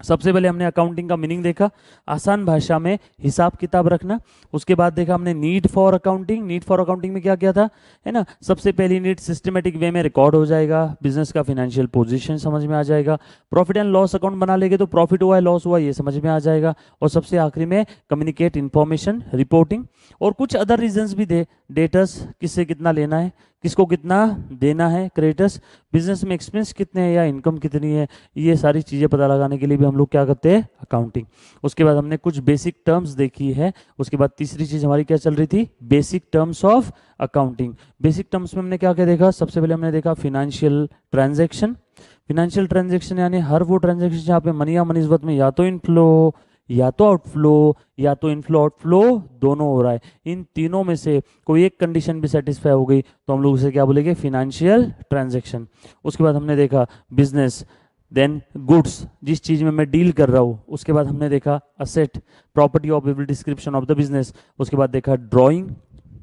सबसे पहले हमने अकाउंटिंग का मीनिंग देखा, आसान भाषा में हिसाब किताब रखना। उसके बाद देखा हमने need for accounting. Need for accounting में क्या क्या था, है ना? सबसे पहली नीड सिस्टमेटिक वे में रिकॉर्ड हो जाएगा, बिजनेस का फाइनेंशियल पोजीशन समझ में आ जाएगा। प्रॉफिट एंड लॉस अकाउंट बना लेंगे तो प्रॉफिट हुआ है लॉस हुआ ये समझ में आ जाएगा। और सबसे आखिरी में कम्युनिकेट इंफॉर्मेशन रिपोर्टिंग। और कुछ अदर रीजंस भी दे, डेटर्स किससे कितना लेना है, किसको कितना देना है, क्रेडिटर्स, बिजनेस में एक्सपेंस कितने हैं या इनकम कितनी है, ये सारी चीज़ें पता लगाने के लिए भी हम लोग क्या करते हैं, अकाउंटिंग। उसके बाद हमने कुछ बेसिक टर्म्स देखी है। उसके बाद तीसरी चीज़ हमारी क्या चल रही थी, basic terms of accounting. Basic terms में हमने क्या क्या देखा, सबसे पहले हमने देखा फिनेंशियल ट्रांजैक्शन। फिनेंशियल ट्रांजैक्शन यानी हर वो ट्रांजैक्शन जहाँ पे मनी या मनीजवत में या तो इनफ्लो या तो आउटफ्लो या तो इनफ्लो आउटफ्लो दोनों हो रहा है, इन तीनों में से कोई एक कंडीशन भी सेटिस्फाई हो गई तो हम लोग उसे क्या बोलेंगे, फिनेंशियल ट्रांजैक्शन। उसके बाद हमने देखा बिजनेस, देन गुड्स जिस चीज में मैं डील कर रहा हूँ। उसके बाद हमने देखा asset, property of every description of the business. उसके बाद देखा drawing,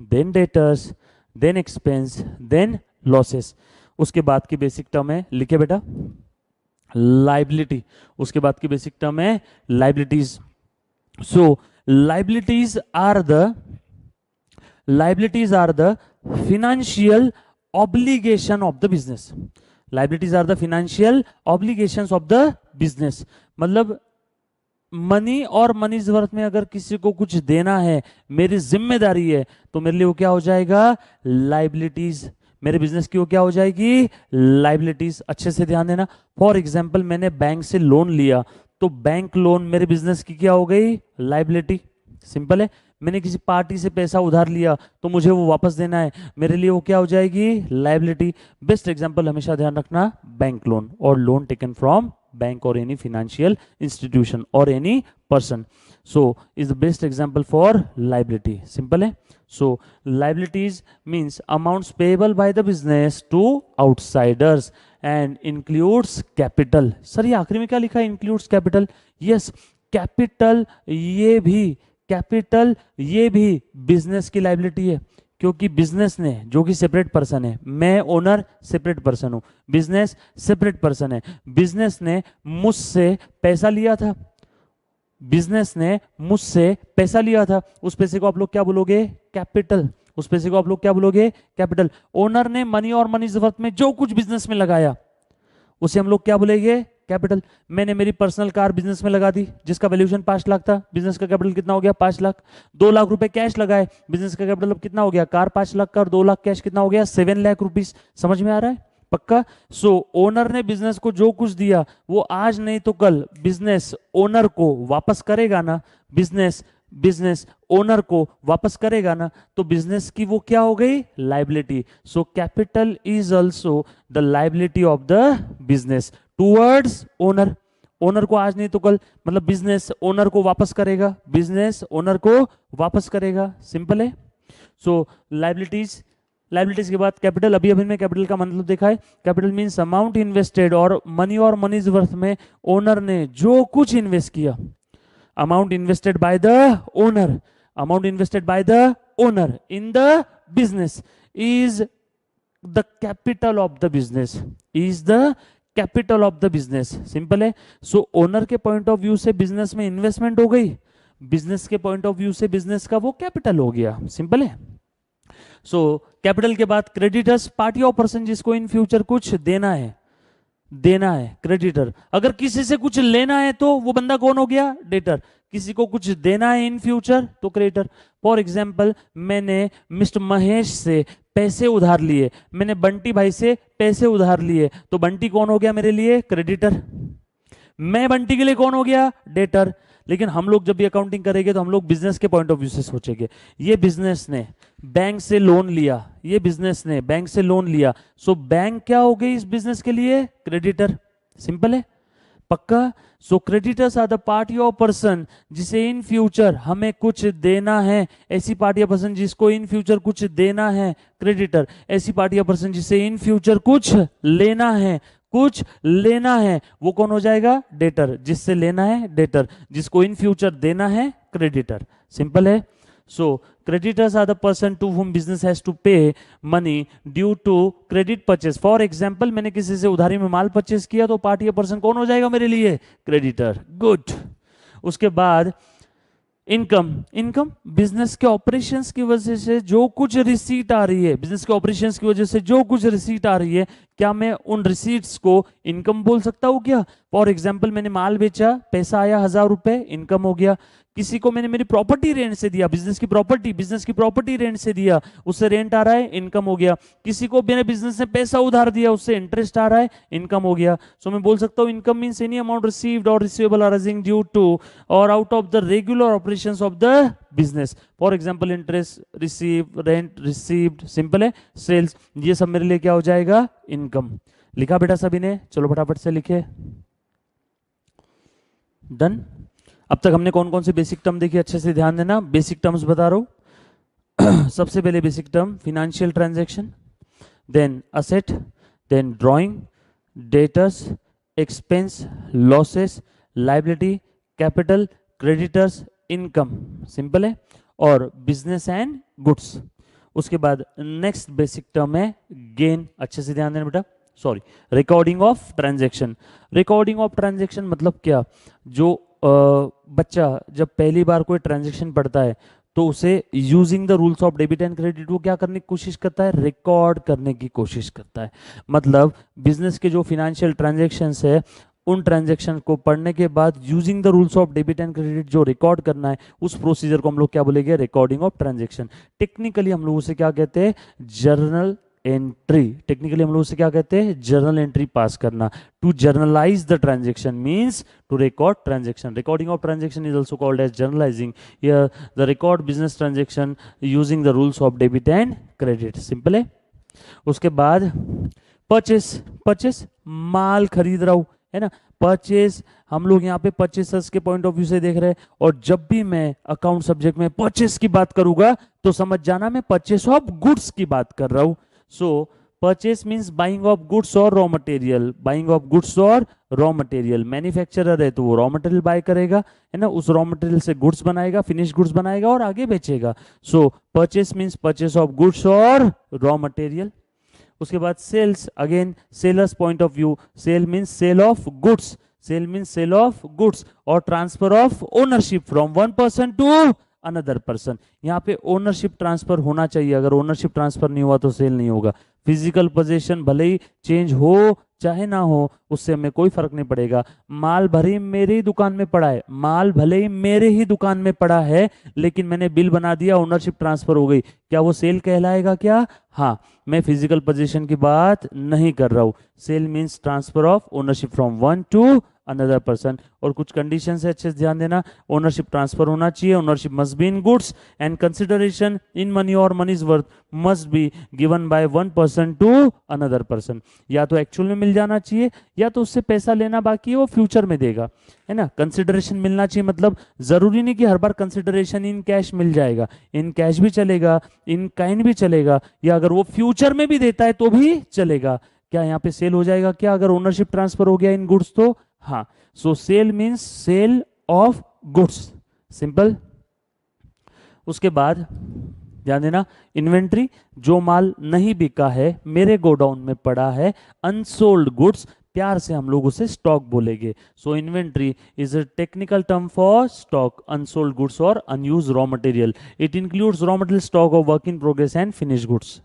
then debtors, then expense, then losses. उसके बाद की बेसिक टर्म है, लिखे बेटा, लाइबिलिटी। उसके बाद की बेसिक टर्म है liabilities. So liabilities are the financial obligation of the business. Liabilities are the financial obligations of the business. मतलब मनी और मनीज वर्थ में अगर किसी को कुछ देना है, मेरी जिम्मेदारी है, तो मेरे लिए वो क्या हो जाएगा, लाइबिलिटीज। मेरे बिजनेस की वो क्या हो जाएगी, लाइबिलिटीज। अच्छे से ध्यान देना। फॉर एग्जाम्पल मैंने बैंक से लोन लिया तो बैंक लोन मेरे बिजनेस की क्या हो गई, लाइबिलिटी। सिंपल है। मैंने किसी पार्टी से पैसा उधार लिया तो मुझे वो वापस देना है, मेरे लिए वो क्या हो जाएगी, लाइबिलिटी। बेस्ट एग्जांपल हमेशा ध्यान रखना, बैंक लोन और लोन टेकन फ्रॉम बैंक और any financial institution or any person. So is the best example for liability. Simple है. So liabilities means amounts payable by the business to outsiders and includes capital. Sir ये आखिरी में क्या लिखा है, includes capital? Yes, capital ये भी business की लाइबिलिटी है, क्योंकि बिजनेस ने, जो कि सेपरेट पर्सन है, मैं ओनर सेपरेट पर्सन हूं, बिजनेस सेपरेट पर्सन है, बिजनेस ने मुझसे पैसा लिया था, बिजनेस ने मुझसे पैसा लिया था, उस पैसे को आप लोग क्या बोलोगे, कैपिटल। उस पैसे को आप लोग क्या बोलोगे, कैपिटल। ओनर ने मनी और मनी वर्थ में जो कुछ बिजनेस में लगाया उसे हम लोग क्या बोलेंगे, कैपिटल। मैंने मेरी पर्सनल कार बिजनेस में लगा दी जिसका वैल्यूएशन 5 लाख था, बिजनेस का कैपिटल कितना हो गया, 5 लाख। 2 लाख रुपए कैश लगाए, बिजनेस का कैपिटल अब कितना हो गया, कार 5 लाख का और 2 लाख कैश कितना हो गया, 7 लाख रुपीस। समझ में आ रहा है, पक्का? सो ओनर ने बिजनेस को जो कुछ दिया वो आज नहीं तो कल बिजनेस ओनर को वापस करेगा ना, बिजनेस ओनर को वापस करेगा ना, तो बिजनेस की वो क्या हो गई, liability. So capital is also the liability of the business towards owner. Owner को आज नहीं तो कल, मतलब बिजनेस ओनर को वापस करेगा, बिजनेस ओनर को वापस करेगा। सिंपल है। सो लाइबिलिटीज के बाद कैपिटल। अभी अभी में कैपिटल का मतलब देखा है, कैपिटल मींस अमाउंट इन्वेस्टेड, और मनी और मनीज वर्थ में ओनर ने जो कुछ इन्वेस्ट किया, amount invested by the owner, amount invested by the owner in the business is the capital of the business, is the capital of the business. Simple है। so owner के point of view से business में investment हो गई, business के point of view से business का वो capital हो गया। Simple है। so capital के बाद creditors, party or person जिसको in future कुछ देना है, क्रेडिटर। अगर किसी से कुछ लेना है तो वो बंदा कौन हो गया, डेटर। किसी को कुछ देना है इन फ्यूचर तो क्रेडिटर। फॉर एग्जाम्पल मैंने मिस्टर महेश से पैसे उधार लिए, मैंने बंटी भाई से पैसे उधार लिए, तो बंटी कौन हो गया मेरे लिए, क्रेडिटर। मैं बंटी के लिए कौन हो गया, डेटर। लेकिन हम लोग जब भी अकाउंटिंग करेंगे तो हम लोग बिजनेस के पॉइंट ऑफ व्यू से सोचेंगे। ये बिजनेस ने बैंक से लोन लिया, ये बिजनेस ने बैंक से लोन लिया, सो बैंक क्या हो गई इस बिजनेस के लिए, क्रेडिटर। सिंपल है। पक्का? So creditors are the party of person जिसे इन फ्यूचर हमें कुछ देना है, ऐसी पार्टी या पर्सन जिसको इन फ्यूचर कुछ देना है क्रेडिटर, ऐसी पार्टी या पर्सन जिसे इन फ्यूचर कुछ लेना है, कुछ लेना है, वो कौन हो जाएगा? डेटर। जिससे लेना है डेटर, जिसको इन फ्यूचर देना है क्रेडिटर। सिंपल है। सो creditors are the person to whom business has to pay money due to credit purchase. For example मैंने किसी से उधारी में माल परचेस किया तो पार्टी या पर्सन कौन हो जाएगा मेरे लिए? क्रेडिटर। गुड। उसके बाद इनकम। इनकम बिजनेस के ऑपरेशंस की वजह से जो कुछ रिसीट आ रही है, बिजनेस के ऑपरेशंस की वजह से जो कुछ रिसीट आ रही है, क्या मैं उन रिसीट्स को इनकम बोल सकता हूं क्या? फॉर एग्जाम्पल मैंने माल बेचा, पैसा आया 1000 रुपए, इनकम हो गया। किसी को मैंने मेरी प्रॉपर्टी रेंट से दिया, बिजनेस की प्रॉपर्टी रेंट से दिया, उससे रेंट आ रहा है, इनकम हो गया। किसी को मैंने बिजनेस में पैसा उधार दिया, उससे इंटरेस्ट आ रहा है, इनकम हो गया। सो मैं बोल सकता हूं income means any amount received और रिसीवेबल अराइजिंग ड्यू टू और out of the regular operations of the business. For example interest receive, rent received, simple है। सेल्स, ये सब मेरे लिए क्या हो जाएगा? इनकम। लिखा बेटा सभी ने? चलो फटाफट से लिखे। डन। अब तक हमने कौन कौन से बेसिक टर्म देखी, अच्छे से ध्यान देना। बेसिक टर्म्स बता रहा हूं। सबसे पहले basic term financial transaction, then asset, then drawing, debtors, expense, losses, liability, capital, creditors, income. Simple है। और बिजनेस एंड गुड्स। उसके बाद नेक्स्ट बेसिक टर्म है गेन। अच्छे से ध्यान देना बेटा। Sorry, recording of transaction. Recording of transaction मतलब क्या? जो बच्चा जब पहली बार कोई ट्रांजैक्शन पढ़ता है तो उसे using the rules of debit and credit वो क्या करने की कोशिश करता है? रिकॉर्ड करने की कोशिश करता है। मतलब बिजनेस के जो फिनेंशियल ट्रांजैक्शंस है उन ट्रांजैक्शन को पढ़ने के बाद using the rules of debit and credit जो रिकॉर्ड करना है, उस प्रोसीजर को हम लोग क्या बोलेंगे? Recording of transaction. टेक्निकली हम लोग उसे क्या कहते हैं? Journal entry. टेक्निकली हम लोग उसे क्या कहते हैं? जर्नल एंट्री पास करना। To journalize the transaction means to record transaction. Recording of transaction is also called as journalizing. या the record business transaction using the rules of debit and credit. Simple है। उसके बाद purchase. Purchase माल खरीद रहा हूं, है ना? परचेस हम लोग यहाँ पे परचेसर्स के पॉइंट ऑफ व्यू से देख रहे हैं। और जब भी मैं अकाउंट सब्जेक्ट में परचेस की बात करूंगा तो समझ जाना मैं परचेस ऑफ गुड्स की बात कर रहा हूं। So purchase means buying of goods और raw material. Buying of goods और रॉ मटेरियल। मैन्युफैक्चरर है तो वो रॉ मटेरियल बाय करेगा, है ना? उस रॉ मटेरियल से गुड्स बनाएगा, फिनिश गुड्स बनाएगा और आगे बेचेगा। So purchase means purchase of goods और रॉ मटेरियल। उसके बाद sales, again sellers point of view, sale means sale of goods. Sale means sale of goods और transfer of ownership from one person to another person. यहाँ पे ownership transfer होना चाहिए। अगर ownership transfer नहीं हुआ तो सेल नहीं होगा। फिजिकल पोजीशन भले ही चेंज हो चाहे ना हो, उससे हमें कोई फर्क नहीं पड़ेगा। माल भले ही मेरी ही दुकान में पड़ा है, माल भले ही मेरे ही दुकान में पड़ा है, लेकिन मैंने बिल बना दिया, ओनरशिप ट्रांसफर हो गई, क्या वो सेल कहलाएगा क्या? हाँ। मैं फिजिकल पोजीशन की बात नहीं कर रहा हूं। Sale means transfer of ownership from one to another person. और कुछ कंडीशन है, अच्छे से ध्यान देना। ओनरशिप ट्रांसफर होना चाहिए, ownership must be in goods and consideration in money or money's worth must be given by one person to another person. या तो एक्चुअल में मिल जाना चाहिए या तो उससे पैसा लेना बाकी है, वो फ्यूचर में देगा, है ना? कंसिडरेशन मिलना चाहिए मतलब जरूरी नहीं कि हर बार कंसिडरेशन इन कैश मिल जाएगा। इन कैश भी चलेगा, इन काइंड भी चलेगा, या अगर वो फ्यूचर में भी देता है तो भी चलेगा। क्या यहाँ पे सेल हो जाएगा क्या अगर ओनरशिप ट्रांसफर हो गया इन गुड्स तो? हाँ। So sale means sale of goods. Simple. उसके बाद ध्यान देना, इन्वेंट्री, जो माल नहीं बिका है, मेरे गोडाउन में पड़ा है, अनसोल्ड गुड्स, प्यार से हम लोग उसे स्टॉक बोलेंगे। So inventory is a technical term for stock, unsold goods और unused raw material. It includes raw material, stock of work in progress and finish goods.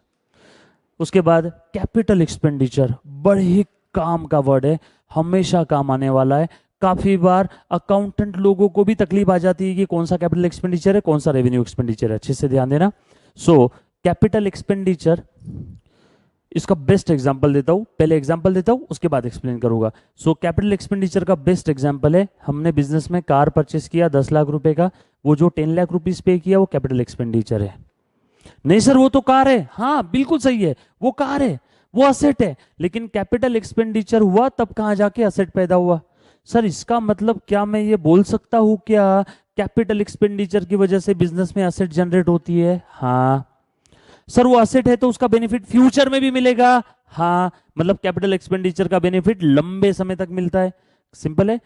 उसके बाद कैपिटल एक्सपेंडिचर, बड़े ही काम का वर्ड है, हमेशा काम आने वाला है। काफी बार अकाउंटेंट लोगों को भी तकलीफ आ जाती है कि कौन सा कैपिटल एक्सपेंडिचर है, कौन सा रेवेन्यू एक्सपेंडिचर है। अच्छे से ध्यान देना। सो कैपिटल एक्सपेंडिचर, इसका बेस्ट एग्जांपल देता हूं, पहले एग्जांपल देता हूं उसके बाद एक्सप्लेन करूंगा। सो कैपिटल एक्सपेंडिचर का बेस्ट एग्जांपल है, हमने बिजनेस में कार परचेस किया 10 लाख रुपए का, वो जो 10 लाख रुपीज पे किया वो कैपिटल एक्सपेंडिचर है। नहीं सर वो तो कार है, हाँ बिल्कुल सही है, वो कार है, वो असेट है, लेकिन कैपिटल एक्सपेंडिचर हुआ तब कहां जाके असेट पैदा हुआ। सर इसका मतलब क्या मैं ये बोल सकता हूँ क्या कैपिटल एक्सपेंडिचर की वजह से बिजनेस में एसेट जनरेट होती है? हाँ। सर वो एसेट है तो उसका बेनिफिट फ्यूचर में भी मिलेगा? हाँ। मतलब कैपिटल एक्सपेंडिचर का बेनिफिट लंबे समय तक मिलता है। सिंपल है।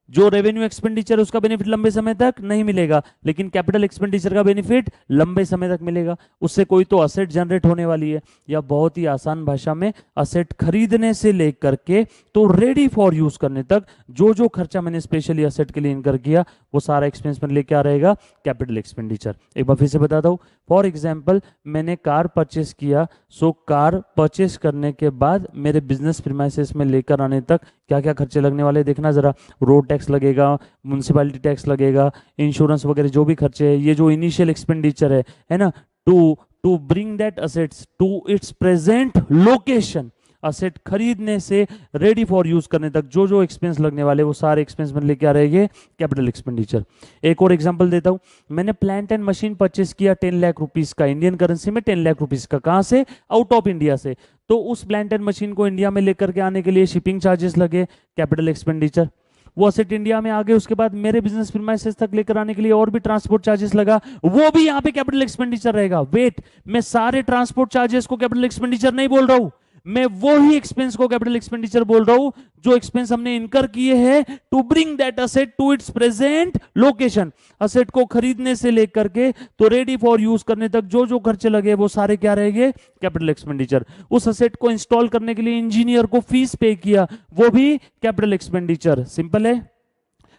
जो रेवेन्यू एक्सपेंडिचर उसका बेनिफिट लंबे समय तक नहीं मिलेगा, लेकिन कैपिटल एक्सपेंडिचर का बेनिफिट लंबे समय तक मिलेगा। उससे कोई तो असेट जनरेट होने वाली है। या बहुत ही आसान भाषा में, असेट खरीदने से लेकर के तो रेडी फॉर यूज करने तक जो जो खर्चा मैंने स्पेशली असेट के लिए इनकर किया वो सारा एक्सपेंस में लेके आ रहेगा कैपिटल एक्सपेंडिचर। एक बार फिर से बताता हूँ। फॉर एग्जाम्पल, मैंने कार परचेस किया, सो कार परचेस करने के बाद मेरे बिजनेस प्रीमाइसेस में लेकर आने तक क्या क्या खर्चे लगने वाले देखना जरा। रोड टैक्स लगेगा, म्युनिसिपैलिटी टैक्स लगेगा, इंश्योरेंस वगैरह जो भी खर्चे है, ये जो इनिशियल एक्सपेंडिचर है ना, to to bring that assets to its present location. Asset खरीदने से रेडी फॉर यूज करने तक जो जो एक्सपेंस लगने वाले वो सारे एक्सपेंस में लेके आ रहेंगे कैपिटल एक्सपेंडिचर। एक और एग्जांपल देता हूं। मैंने प्लांट एंड मशीन परचेस किया 10 लाख रुपीस का, इंडियन करेंसी में 10 लाख रुपीस का। कहां से? आउट ऑफ इंडिया से। तो उस प्लांट एंड मशीन को इंडिया में लेकर के आने के लिए शिपिंग चार्जेस लगे, कैपिटल एक्सपेंडिचर। वो असेट इंडिया में आ गए, उसके बाद मेरे बिजनेस प्रीमाइसेस तक लेकर आने के लिए और भी ट्रांसपोर्ट चार्जेस लगा, वो भी यहाँ पे कैपिटल एक्सपेंडिचर रहेगा। वेट, मैं सारे ट्रांसपोर्ट चार्जेस को कैपिटल एक्सपेंडिचर नहीं बोल रहा हूं, मैं वो ही एक्सपेंस को कैपिटल एक्सपेंडिचर बोल रहा हूं जो एक्सपेंस हमने इनकर किए हैं to bring that asset to its present location. Asset को खरीदने से लेकर के तो रेडी फॉर यूज करने तक जो जो खर्चे लगे वो सारे क्या रहेंगे? Capital expenditure. उस असेट को इंस्टॉल करने के लिए इंजीनियर को फीस पे किया, वो भी कैपिटल एक्सपेंडिचर। सिंपल है।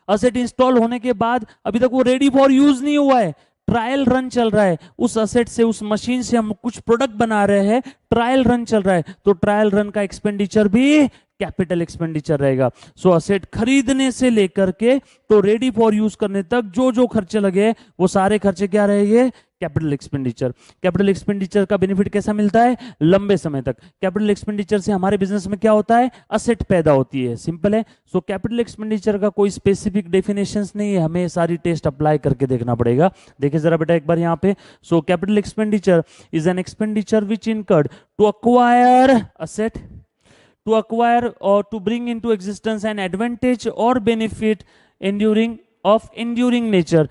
असेट इंस्टॉल होने के बाद अभी तक वो रेडी फॉर यूज नहीं हुआ है, ट्रायल रन चल रहा है। उस असेट से, उस मशीन से हम कुछ प्रोडक्ट बना रहे हैं, ट्रायल रन चल रहा है, तो ट्रायल रन का एक्सपेंडिचर भी कैपिटल एक्सपेंडिचर रहेगा। सो असेट खरीदने से लेकर के तो रेडी फॉर यूज करने तक जो जो खर्चे लगे वो सारे खर्चे क्या रहेंगे? Capital expenditure. कैपिटल एक्सपेंडिचर का बेनिफिट कैसा मिलता है? लंबे समय तक। कैपिटल एक्सपेंडिचर से हमारे बिजनेस में क्या होता है? असेट पैदा होती है। सिंपल है। सो कैपिटल एक्सपेंडिचर का कोई स्पेसिफिक डेफिनेशंस नहीं है, हमें सारी टेस्ट अप्लाई करके देखना पड़ेगा। देखिए जरा बेटा एक बार यहाँ पे। So capital expenditure is an expenditure which incurred to acquire asset, to acquire or to bring into existence an advantage or benefit enduring nature।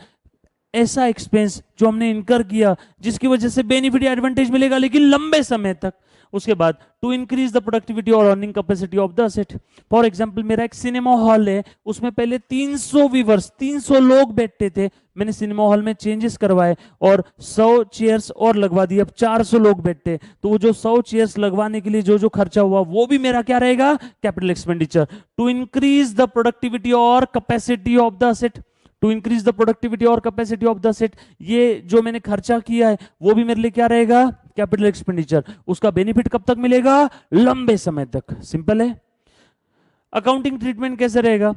ऐसा एक्सपेंस जो हमने इनकर किया जिसकी वजह से बेनिफिट या एडवांटेज मिलेगा लेकिन लंबे समय तक। उसके बाद टू इंक्रीज द प्रोडक्टिविटी और earning capacity of the asset. For example, मेरा एक सिनेमा हॉल है, उसमें पहले 300 व्यूवर्स, 300 लोग बैठते थे, मैंने सिनेमा हॉल में चेंजेस करवाए और 100 चेयर्स और लगवा दी, अब 400 लोग बैठते। तो वो जो 100 चेयर्स लगवाने के लिए जो जो खर्चा हुआ वो भी मेरा क्या रहेगा? Capital expenditure. To increase the productivity और capacity of the asset, to increase the productivity और कैपेसिटी ऑफ द सेट, ये जो मैंने खर्चा किया है वो भी मेरे लिए क्या रहेगा? Capital expenditure. उसका बेनिफिट कब तक मिलेगा? लंबे समय तक। सिंपल है। अकाउंटिंग ट्रीटमेंट कैसे रहेगा?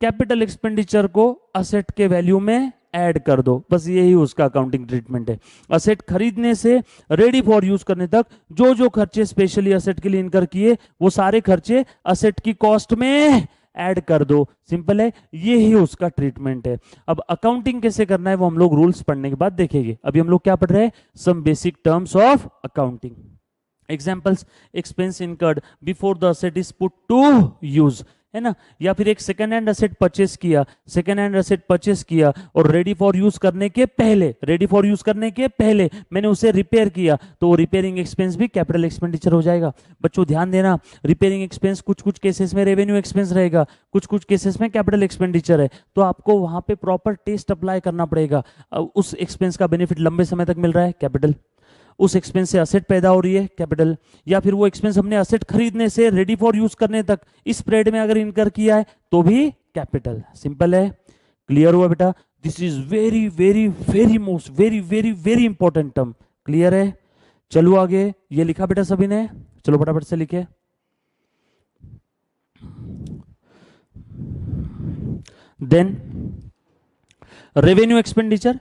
कैपिटल एक्सपेंडिचर को असेट के वैल्यू में ऐड कर दो, बस यही उसका अकाउंटिंग ट्रीटमेंट है। असेट खरीदने से रेडी फॉर यूज करने तक जो जो खर्चे स्पेशली असेट के लिए इनकर किए वो सारे खर्चे असेट की कॉस्ट में ऐड कर दो। सिंपल है, ये ही उसका ट्रीटमेंट है। अब अकाउंटिंग कैसे करना है वो हम लोग रूल्स पढ़ने के बाद देखेंगे। अभी हम लोग क्या पढ़ रहे हैं? Some basic terms of accounting. Examples, expense incurred before the asset is put to use, है ना। या फिर एक सेकंड हैंड असेट परचेस किया, सेकंड हैंड असेट परचेस किया और रेडी फॉर यूज करने के पहले, रेडी फॉर यूज करने के पहले मैंने उसे रिपेयर किया, तो वो रिपेयरिंग एक्सपेंस भी कैपिटल एक्सपेंडिचर हो जाएगा। बच्चों ध्यान देना, रिपेयरिंग एक्सपेंस कुछ कुछ केसेस में रेवेन्यू एक्सपेंस रहेगा, कुछ कुछ केसेस में कैपिटल एक्सपेंडिचर है, तो आपको वहां पे प्रॉपर टेस्ट अप्लाई करना पड़ेगा। उस एक्सपेंस का बेनिफिट लंबे समय तक मिल रहा है, कैपिटल। उस एक्सपेंस से असेट पैदा हो रही है, कैपिटल। या फिर वो एक्सपेंस हमने असेट खरीदने से रेडी फॉर यूज करने तक इस पीरियड में अगर इनकर किया है तो भी कैपिटल। सिंपल है, क्लियर हुआ बेटा? This is very very very most very very very important term. Clear है? चलो आगे, ये लिखा बेटा सभी ने? चलो फटाफट से लिखे। Then revenue expenditure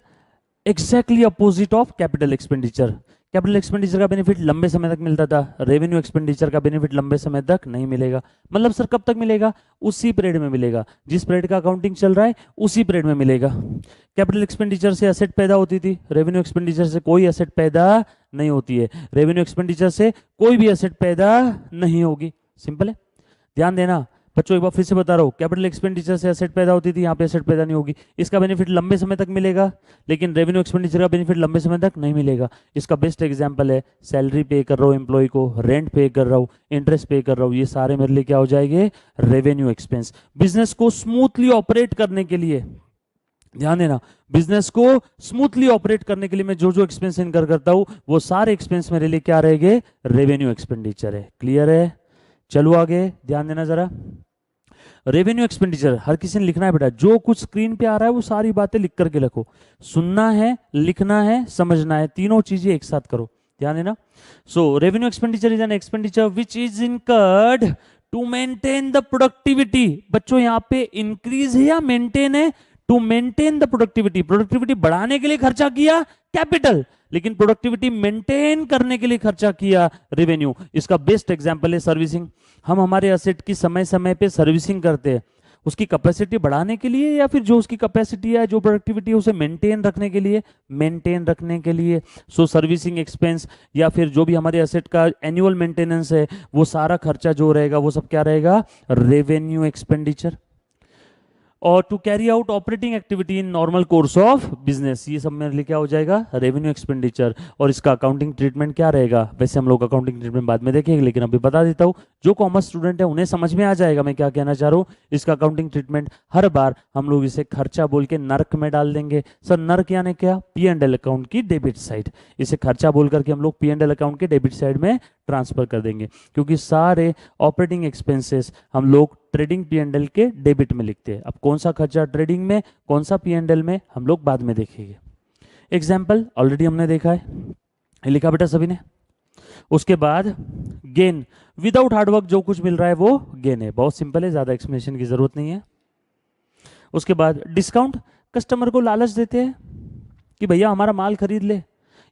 exactly opposite of capital expenditure. Capital expenditure का बेनिफिट लंबे समय तक मिलता था, रेवेन्यू एक्सपेंडिचर का बेनिफिट लंबे समय तक नहीं मिलेगा। मतलब सर कब तक मिलेगा? उसी पीरियड में मिलेगा, जिस पीरियड का अकाउंटिंग चल रहा है उसी पीरियड में मिलेगा। कैपिटल एक्सपेंडिचर से असेट पैदा होती थी, रेवेन्यू एक्सपेंडिचर से कोई असेट पैदा नहीं होती है, रेवेन्यू एक्सपेंडिचर से कोई भी असेट पैदा नहीं होगी। सिंपल है, ध्यान देना। बच्चों एक बार फिर से बता रहा हूँ, कैपिटल एक्सपेंडिचर से एसेट पैदा होती थी, यहाँ पे एसेट पैदा नहीं होगी। इसका बेनिफिट लंबे समय तक मिलेगा, लेकिन रेवेन्यू एक्सपेंडिचर का बेनिफिट लंबे समय तक नहीं मिलेगा। इसका बेस्ट एग्जांपल है, सैलरी पे कर रहा हूँ एम्प्लॉय को, रेंट पे कर रहा हूँ, इंटरेस्ट पे कर रहा हूँ, ये सारे मेरे लिए क्या हो जाएंगे, रेवेन्यू एक्सपेंस। बिजनेस को स्मूथली ऑपरेट करने के लिए, ध्यान देना, बिजनेस को स्मूथली ऑपरेट करने के लिए मैं जो जो एक्सपेंस इनकर करता हूं वो सारे एक्सपेंस मेरे लिए क्या रहेंगे, रेवेन्यू एक्सपेंडिचर है। क्लियर है? चलो आगे ध्यान देना जरा। रेवेन्यू एक्सपेंडिचर हर किसी ने लिखना है बेटा, जो कुछ स्क्रीन पे आ रहा है वो सारी बातें लिख करके रखो। सुनना है, लिखना है, समझना है, तीनों चीजें एक साथ करो। ध्यान देना। So revenue expenditure is an expenditure which is incurred to maintain the productivity. बच्चों यहां पे इंक्रीज है या मेंटेन है? To maintain the productivity. Productivity बढ़ाने के लिए खर्चा किया कैपिटल, लेकिन प्रोडक्टिविटी मेंटेन करने के लिए खर्चा किया रेवेन्यू। इसका बेस्ट एग्जांपल है सर्विसिंग। हम हमारे एसेट की समय समय पे सर्विसिंग करते हैं, उसकी कैपेसिटी बढ़ाने के लिए या फिर जो उसकी कैपेसिटी है, जो प्रोडक्टिविटी है, उसे मेंटेन रखने के लिए, मेंटेन रखने के लिए। सो सर्विसिंग एक्सपेंस या फिर जो भी हमारे एसेट का एनुअल मेंटेनेंस है, वो सारा खर्चा जो रहेगा वो सब क्या रहेगा, रेवेन्यू एक्सपेंडिचर। और to carry out operating activity in normal course of business, ये सब मेरे लिए क्या हो जाएगा, रेवेन्यू एक्सपेंडिचर। और इसका अकाउंटिंग ट्रीटमेंट क्या रहेगा, वैसे हम लोग अकाउंटिंग ट्रीटमेंट बाद में देखेंगे, लेकिन अभी बता देता हूँ, जो कॉमर्स स्टूडेंट है उन्हें समझ में आ जाएगा मैं क्या कहना चाह रहा हूँ। इसका अकाउंटिंग ट्रीटमेंट हर बार हम लोग इसे खर्चा बोल के नर्क में डाल देंगे। सर नर्क यानी क्या, पी एंड एल अकाउंट की डेबिट साइड। इसे खर्चा बोल करके हम लोग पी एंड एल अकाउंट के डेबिट साइड में ट्रांसफर कर देंगे, क्योंकि सारे ऑपरेटिंग एक्सपेंसेस हम लोग ट्रेडिंग पी एंड एल के डेबिट में लिखते हैं। अब कौन सा खर्चा ट्रेडिंग में, कौन सा पी एंड एल में, हम लोग बाद में देखेंगे। एग्जाम्पल ऑलरेडी हमने देखा है, लिखा बेटा सभी ने। उसके बाद गेन, विदाउट हार्डवर्क जो कुछ मिल रहा है वो गेन है। बहुत सिंपल है, ज्यादा एक्सप्लेनेशन की जरूरत नहीं है। उसके बाद डिस्काउंट, कस्टमर को लालच देते हैं कि भैया हमारा माल खरीद ले,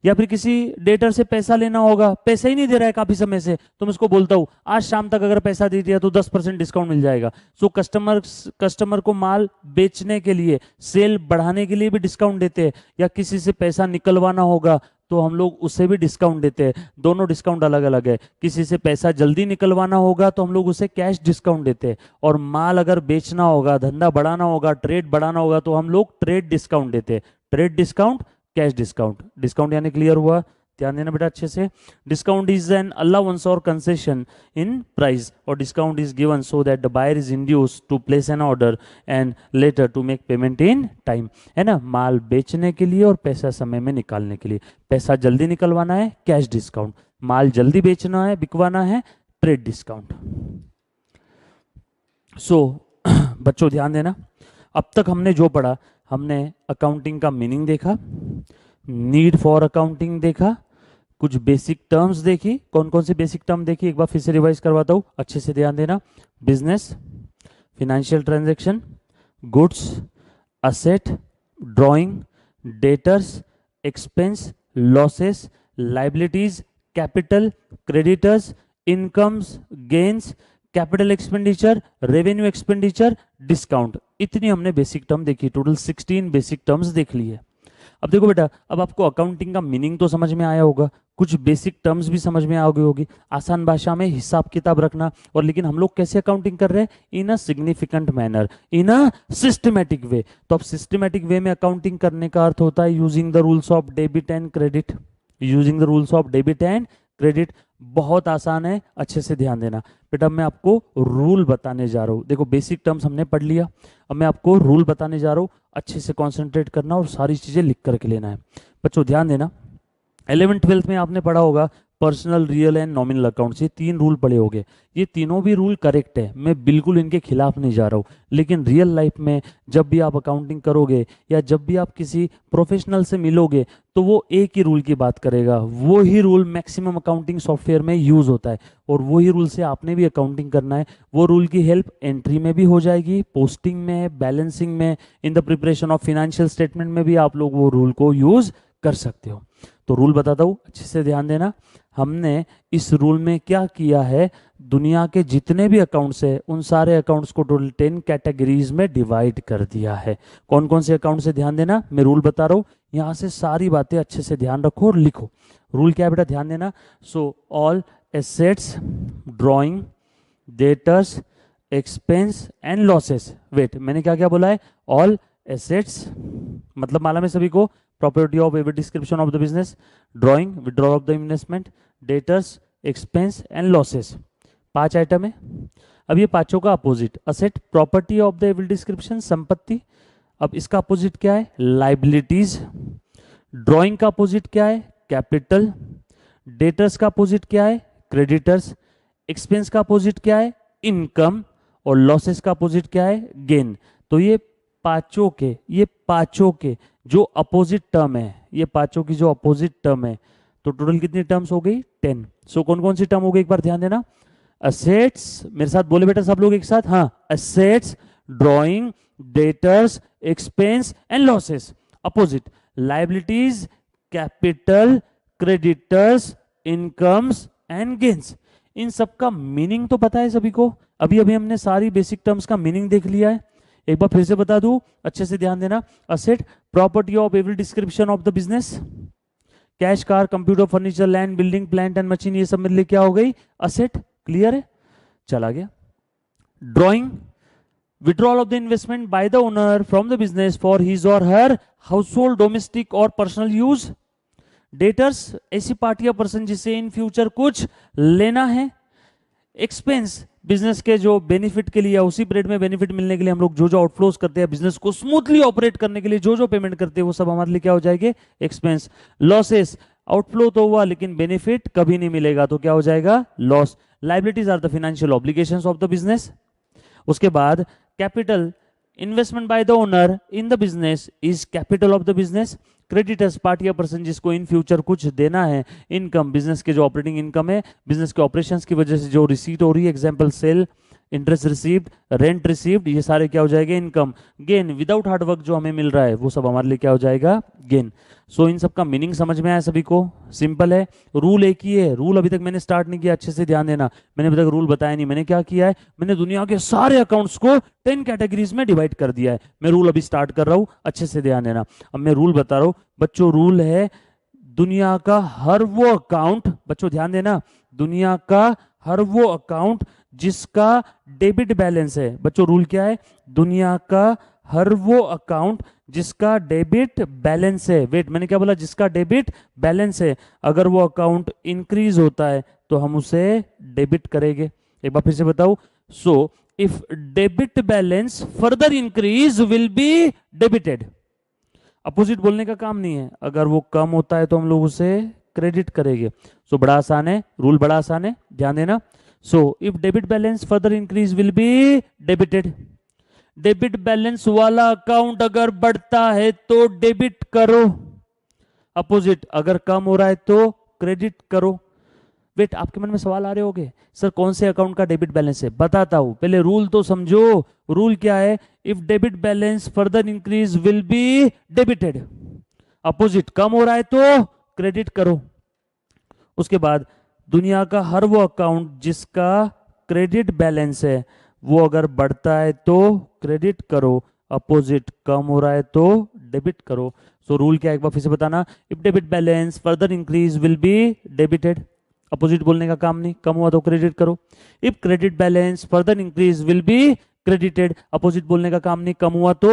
या फिर किसी डेटर से पैसा लेना होगा, पैसा ही नहीं दे रहा है काफी समय से, तो मैं उसको बोलता हूं आज शाम तक अगर पैसा दे दिया तो 10% डिस्काउंट मिल जाएगा। सो कस्टमर को माल बेचने के लिए, सेल बढ़ाने के लिए भी डिस्काउंट देते हैं, या किसी से पैसा निकलवाना होगा तो हम लोग उसे भी डिस्काउंट देते हैं। दोनों डिस्काउंट अलग अलग है। किसी से पैसा जल्दी निकलवाना होगा तो हम लोग उसे कैश डिस्काउंट देते हैं, और माल अगर बेचना होगा, धंधा बढ़ाना होगा, ट्रेड बढ़ाना होगा तो हम लोग ट्रेड डिस्काउंट देते हैं। Trade discount, cash discount. Discount यानी क्लियर हुआ, ध्यान देना बेटा अच्छे से। डिस्काउंट इज एन अलाउंस और कंसेशन इन प्राइस, और discount is given so that the buyer is induced to place an order and later to make payment in time. है ना, माल बेचने के लिए और पैसा समय में निकालने के लिए। पैसा जल्दी निकलवाना है, कैश डिस्काउंट। माल जल्दी बेचना है, बिकवाना है, ट्रेड डिस्काउंट। सो बच्चों ध्यान देना, अब तक हमने जो पढ़ा, हमने अकाउंटिंग का मीनिंग देखा, नीड फॉर अकाउंटिंग देखा, कुछ बेसिक टर्म्स देखी। कौन कौन सी बेसिक टर्म देखी, एक बार फिर से रिवाइज करवाता हूं, अच्छे से ध्यान देना। Business, financial transaction, goods, asset, drawing, debtors, expense, losses, liabilities, capital, creditors, incomes, gains, capital expenditure, revenue expenditure, discount. इतनी हमने बेसिक टर्म देखी, टोटल 16 बेसिक टर्म्स देख ली है। अब देखो बेटा, अब आपको अकाउंटिंग का मीनिंग तो समझ में आया होगा, कुछ बेसिक टर्म्स भी समझ में आ गई होगी, आसान भाषा में हिसाब किताब रखना। और लेकिन हम लोग कैसे अकाउंटिंग कर रहे हैं, in a significant manner, in a systematic way. तो अब सिस्टमैटिक वे में अकाउंटिंग करने का अर्थ होता है using the rules of debit and credit. Using the rules of debit and credit बहुत आसान है, अच्छे से ध्यान देना बेटा। मैं आपको रूल बताने जा रहा हूं, देखो बेसिक टर्म्स हमने पढ़ लिया, अब मैं आपको रूल बताने जा रहा हूं, अच्छे से कंसंट्रेट करना और सारी चीजें लिख करके लेना है। बच्चों ध्यान देना, 11th 12th में आपने पढ़ा होगा personal, real and nominal accounts, ये 3 रूल पढ़े होंगे। ये तीनों भी रूल करेक्ट है, मैं बिल्कुल इनके खिलाफ नहीं जा रहा हूँ। लेकिन रियल लाइफ में जब भी आप अकाउंटिंग करोगे या जब भी आप किसी प्रोफेशनल से मिलोगे तो वो एक ही रूल की बात करेगा, वो ही रूल मैक्सिमम अकाउंटिंग सॉफ्टवेयर में यूज होता है, और वो ही रूल से आपने भी अकाउंटिंग करना है। वो रूल की हेल्प एंट्री में भी हो जाएगी, पोस्टिंग में, बैलेंसिंग में, in the preparation of financial statement में भी आप लोग वो रूल को यूज कर सकते हो। तो रूल बताता हूँ, अच्छे से ध्यान देना। हमने इस रूल में क्या किया है, दुनिया के जितने भी अकाउंट्स है उन सारे अकाउंट्स को टोटल 10 कैटेगरीज में डिवाइड कर दिया है। कौन कौन से अकाउंट से, ध्यान देना, मैं रूल बता रहा हूँ, यहां से सारी बातें अच्छे से ध्यान रखो और लिखो। रूल क्या है बेटा, ध्यान देना। So all assets, drawing, debtors, expense and losses. Wait, मैंने क्या क्या बोला है? ऑल एसेट्स, मतलब मालूम है सभी को, property of every description of the business, drawing, withdrawal of the investment, debtors, expense and losses. 5 item है। अब ये पांचों का opposite, asset, property of the every description, संपत्ति। अब इसका अपोजिट क्या है? लाइबिलिटीज। ड्राइंग का अपोजिट क्या है? कैपिटल। डेटर्स का अपोजिट क्या है? क्रेडिटर्स। एक्सपेंस का अपोजिट क्या है? इनकम। और लॉसेस का अपोजिट क्या है? गेन। तो ये पांचों के जो अपोजिट टर्म है, ये पांचों की जो अपोजिट टर्म है, तो टोटल कितनी टर्म्स हो गई? 10। सो कौन कौन सी टर्म हो गई एक बार ध्यान देना। असेट्स, मेरे साथ बोले बेटा सब लोग एक साथ, हाँ, assets, drawing, debtors, expense and losses. Opposite, liabilities, capital, creditors, incomes and gains. इन सब का मीनिंग तो पता है सभी को? अभी अभी हमने सारी बेसिक टर्म्स का मीनिंग देख लिया है। एक बार फिर से बता दूं, अच्छे से ध्यान देना। Asset, property of every description of the business. Cash, car, computer, furniture, land, building, plant and machine, ये सब मेरे लिए क्या हो गई? असेट। क्लियर है? चला गया। Drawing, withdrawal of the investment by the owner from the business for his और हर हाउस होल्ड, डोमेस्टिक और पर्सनल यूज। डेटर्स, ऐसी पार्टी या पर्सन जिसे इन फ्यूचर कुछ लेना है। एक्सपेंस, बिजनेस के जो बेनिफिट के लिए, उसी पीरियड में बेनिफिट मिलने के लिए हम लोग जो जो आउटफ्लोज करते हैं, बिजनेस को स्मूथली ऑपरेट करने के लिए जो जो पेमेंट करते हैं, वो सब हमारे लिए क्या हो जाएंगे? एक्सपेंस। लॉसेस, आउटफ्लो तो हुआ लेकिन बेनिफिट कभी नहीं मिलेगा, तो क्या हो जाएगा? Loss. Liabilities are the financial obligations of the business. उसके बाद capital, investment by the owner in the business is capital of the business. Creditors, party या पर्सन जिसको इन फ्यूचर कुछ देना है। इनकम, बिजनेस के जो ऑपरेटिंग इनकम है, बिजनेस के ऑपरेशंस की वजह से जो रिसीट हो रही है, example sale, interest received, rent received, ये सारे क्या हो जाएंगे? इनकम। गेन, विदाउट हार्डवर्क जो हमें मिल रहा है, वो सब हमारे लिए क्या हो जाएगा? गेन। सो इन सब का मीनिंग समझ में आया सभी को? सिंपल है। रूल एक ही है। रूल अभी तक मैंने स्टार्ट नहीं किया, अच्छे से ध्यान देना। मैंने अभी तक रूल बताया नहीं। मैंने क्या किया है? मैंने दुनिया के सारे अकाउंट्स को 10 कैटेगरीज में डिवाइड कर दिया है। मैं रूल अभी स्टार्ट कर रहा हूं, अच्छे से ध्यान देना। अब मैं रूल बता रहा हूं बच्चों। रूल है, दुनिया का हर वो अकाउंट, बच्चों ध्यान देना, दुनिया का हर वो अकाउंट जिसका डेबिट बैलेंस है। बच्चों रूल क्या है? दुनिया का हर वो अकाउंट जिसका डेबिट बैलेंस है। वेट, मैंने क्या बोला? जिसका डेबिट बैलेंस है। अगर वो अकाउंट इंक्रीज होता है तो हम उसे डेबिट करेंगे। एक बार फिर से बताऊं। So if debit balance further increase will be debited. Opposite बोलने का काम नहीं है। अगर वो कम होता है तो हम लोग उसे क्रेडिट करेंगे। सो बड़ा आसान है, रूल बड़ा आसान है, ध्यान देना। So if debit balance further increase will be debited. Debit balance वाला अकाउंट अगर बढ़ता है तो डेबिट करो। अपोजिट, अगर कम हो रहा है तो क्रेडिट करो। वेट, आपके मन में सवाल आ रहे होंगे, सर कौन से अकाउंट का डेबिट बैलेंस है? बताता हूं, पहले रूल तो समझो। रूल क्या है? If debit balance further increase will be debited. Opposite, कम हो रहा है तो क्रेडिट करो। उसके बाद दुनिया का हर वो अकाउंट जिसका क्रेडिट बैलेंस है, वो अगर बढ़ता है तो क्रेडिट करो। अपोजिट, कम हो रहा है तो डेबिट करो। सो रूल क्या है एक बार फिर से बताना। If debit balance further increase will be debited. Opposite बोलने का काम नहीं, कम हुआ तो क्रेडिट करो। If credit balance further increase will be credited. Opposite बोलने का काम नहीं, कम हुआ तो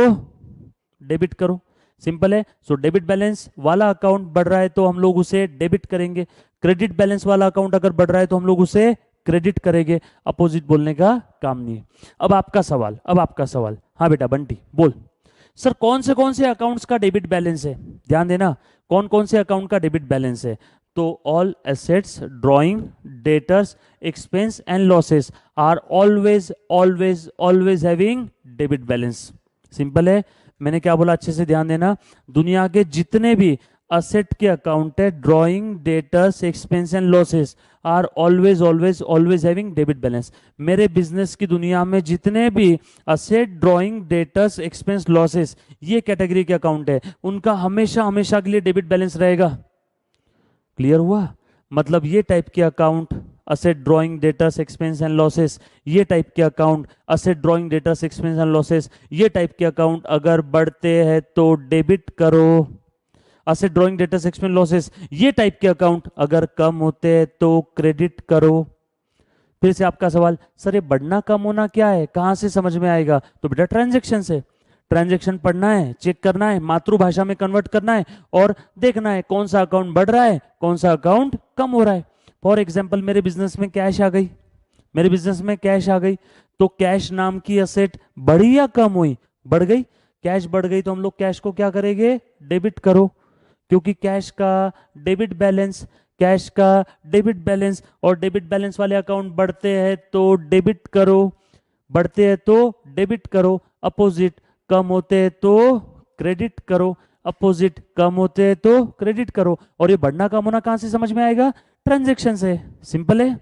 डेबिट करो। सिंपल है। सो डेबिट बैलेंस वाला अकाउंट बढ़ रहा है तो हम लोग उसे डेबिट करेंगे। क्रेडिट बैलेंस वाला अकाउंट अगर बढ़ रहा है तो हम लोग उसे क्रेडिट करेंगे। अपोजिट बोलने का काम नहीं है। अब आपका सवाल, हाँ बेटा बंटी बोल। सर कौन से अकाउंट्स का डेबिट बैलेंस है? ध्यान देना, कौन कौन से अकाउंट का डेबिट बैलेंस है? तो all assets, drawing, debtors, expense and losses are always always always having debit balance. Simple है। मैंने क्या बोला? अच्छे से ध्यान देना। दुनिया के जितने भी असेट के अकाउंट है, drawing, debtors, expense and losses are always always always having debit balance. मेरे बिजनेस की दुनिया में जितने भी asset, drawing, debtors, expense, losses, ये कैटेगरी के अकाउंट है, उनका हमेशा हमेशा के लिए डेबिट बैलेंस रहेगा। क्लियर हुआ? मतलब ये टाइप के account, asset, drawing, debtors, expense and losses, ये टाइप के account, asset, drawing, debtors, expense and losses, ये टाइप के अकाउंट अगर बढ़ते हैं तो डेबिट करो। Asset, drawing, debtors, expense, losses, ये टाइप के अकाउंट अगर कम होते हैं तो क्रेडिट करो। फिर से आपका सवाल, सर ये बढ़ना कम होना क्या है, कहाँ से समझ में आएगा? तो बेटा ट्रांजैक्शन से। ट्रांजैक्शन पढ़ना है, चेक करना है, मातृभाषा में कन्वर्ट करना है और देखना है कौन सा अकाउंट बढ़ रहा है, कौन सा अकाउंट कम हो रहा है। फॉर एग्जाम्पल मेरे बिजनेस में कैश आ गई, मेरे बिजनेस में कैश आ गई, तो कैश नाम की असेट बढ़ी या कम हुई? बढ़ गई। कैश बढ़ गई तो हम लोग कैश को क्या करेंगे? डेबिट करो, क्योंकि कैश का डेबिट बैलेंस, कैश का डेबिट बैलेंस, और डेबिट बैलेंस वाले अकाउंट बढ़ते हैं तो डेबिट करो, बढ़ते हैं तो डेबिट करो, अपोजिट कम होते हैं तो क्रेडिट करो, अपोजिट कम होते हैं तो क्रेडिट करो। और ये बढ़ना कम होना कहां से समझ में आएगा? ट्रांजैक्शन से। सिंपल है,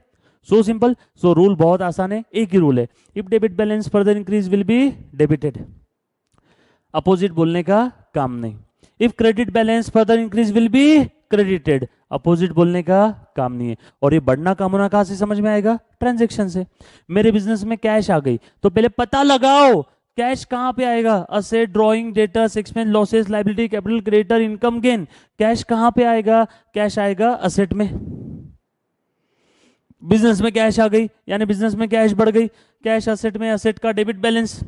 सो सिंपल। सो रूल बहुत आसान है, एक ही रूल है, if debit balance further increase will be debited, opposite बोलने का काम नहीं। If credit balance further increase will be credited, opposite बोलने का काम नहीं है। और ये बढ़ना कम होना कहां से समझ में आएगा? ट्रांजैक्शन से। मेरे बिजनेस में कैश आ गई तो पहले पता लगाओ कैश कहां पे आएगा? Asset, drawing, debtors, expense, losses, liability, capital, creditor, income, gain. Cash कहां पे आएगा? कैश आएगा असेट में। बिजनेस में कैश आ गई यानी बिजनेस में कैश बढ़ गई, कैश असेट में, असेट का डेबिट बैलेंस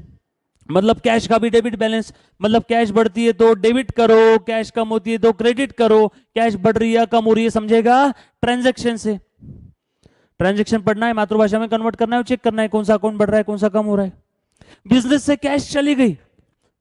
मतलब कैश का भी डेबिट बैलेंस, मतलब कैश बढ़ती है तो डेबिट करो, कैश कम होती है तो क्रेडिट करो, कैश बढ़ रही है कम हो रही है समझेगा? ट्रांजैक्शन से। ट्रांजैक्शन पढ़ना है, मातृभाषा में कन्वर्ट करना है, चेक करना है कौन सा अकाउंट बढ़ रहा है, कौन सा कम हो रहा है। बिजनेस से कैश चली गई,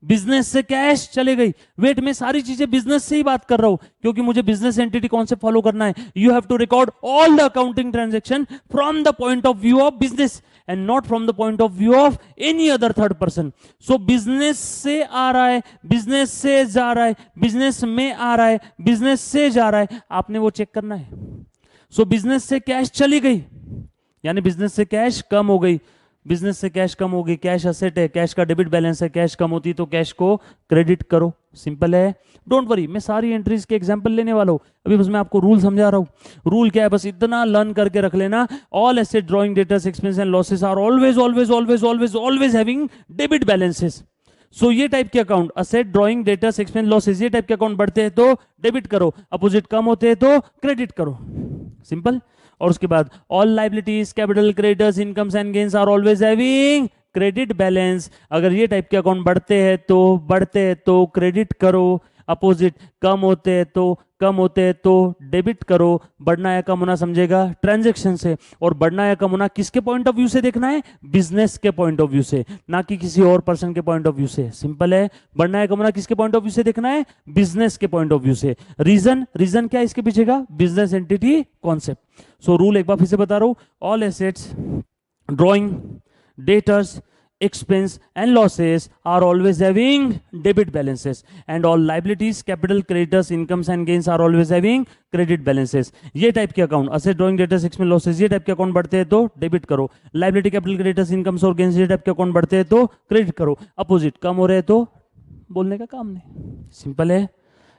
बिजनेस से कैश चले गई, वेट में सारी चीजें बिजनेस से ही बात कर रहा हूं क्योंकि मुझे बिजनेस एंटिटी कॉन्सेप्ट फॉलो करना है। You have to record all the accounting transaction from the point of view of business and not from the point of view of any other third person. So business से आ रहा है, business से जा रहा है, बिजनेस में आ रहा है, बिजनेस से जा रहा है, आपने वो चेक करना है। सो बिजनेस से कैश चली गई यानी बिजनेस से कैश कम हो गई, बिजनेस से कैश कम होगी, कैश असेट है, कैश का डेबिट बैलेंस है, कैश कम होती तो कैश को क्रेडिट करो। सिंपल है, डोंट वरी, मैं सारी एंट्रीज के एग्जांपल लेने वाला हूं, अभी बस मैं आपको रूल समझा रहा हूं। रूल क्या है बस इतना लर्न करके रख लेना, all asset, drawing, debtors, expense and losses are always always always always always having debit balances. So ये टाइप के account, asset, drawing, debtors, expense, losses, ये टाइप के अकाउंट बढ़ते हैं तो डेबिट करो, अपोजिट कम होते हैं तो क्रेडिट करो। सिंपल। और उसके बाद all liabilities, capital, creditors, incomes and gains are always having credit balance. अगर ये टाइप के अकाउंट बढ़ते हैं तो क्रेडिट करो, अपोजिट कम होते हैं तो डेबिट करो। बढ़ना या कम होना समझेगा ट्रांजैक्शन से, और बढ़ना या कम होना किसके पॉइंट ऑफ व्यू से देखना है? बिजनेस के पॉइंट ऑफ व्यू से, ना कि किसी और पर्सन के पॉइंट ऑफ व्यू से। सिंपल है, बढ़ना या कम होना किसके पॉइंट ऑफ व्यू से देखना है? बिजनेस के पॉइंट ऑफ व्यू से। रीजन क्या है इसके पीछे का? Business entity concept. So rule एक बार फिर से बता रहा हूं, all assets, drawing, debtors, expense and losses are always having debit balances, and all liabilities, capital, creditors, incomes and gains are always having credit balances। ये टाइप के account, asset, drawing, debtors, expense, losses, ये type के account बढ़ते हैं तो debit करो, liability, capital, creditors, incomes और gains, ये टाइप के अकाउंट बढ़ते हैं तो क्रेडिट करो, अपोजिट कम हो रहे हैं तो बोलने का काम नहीं। सिंपल है।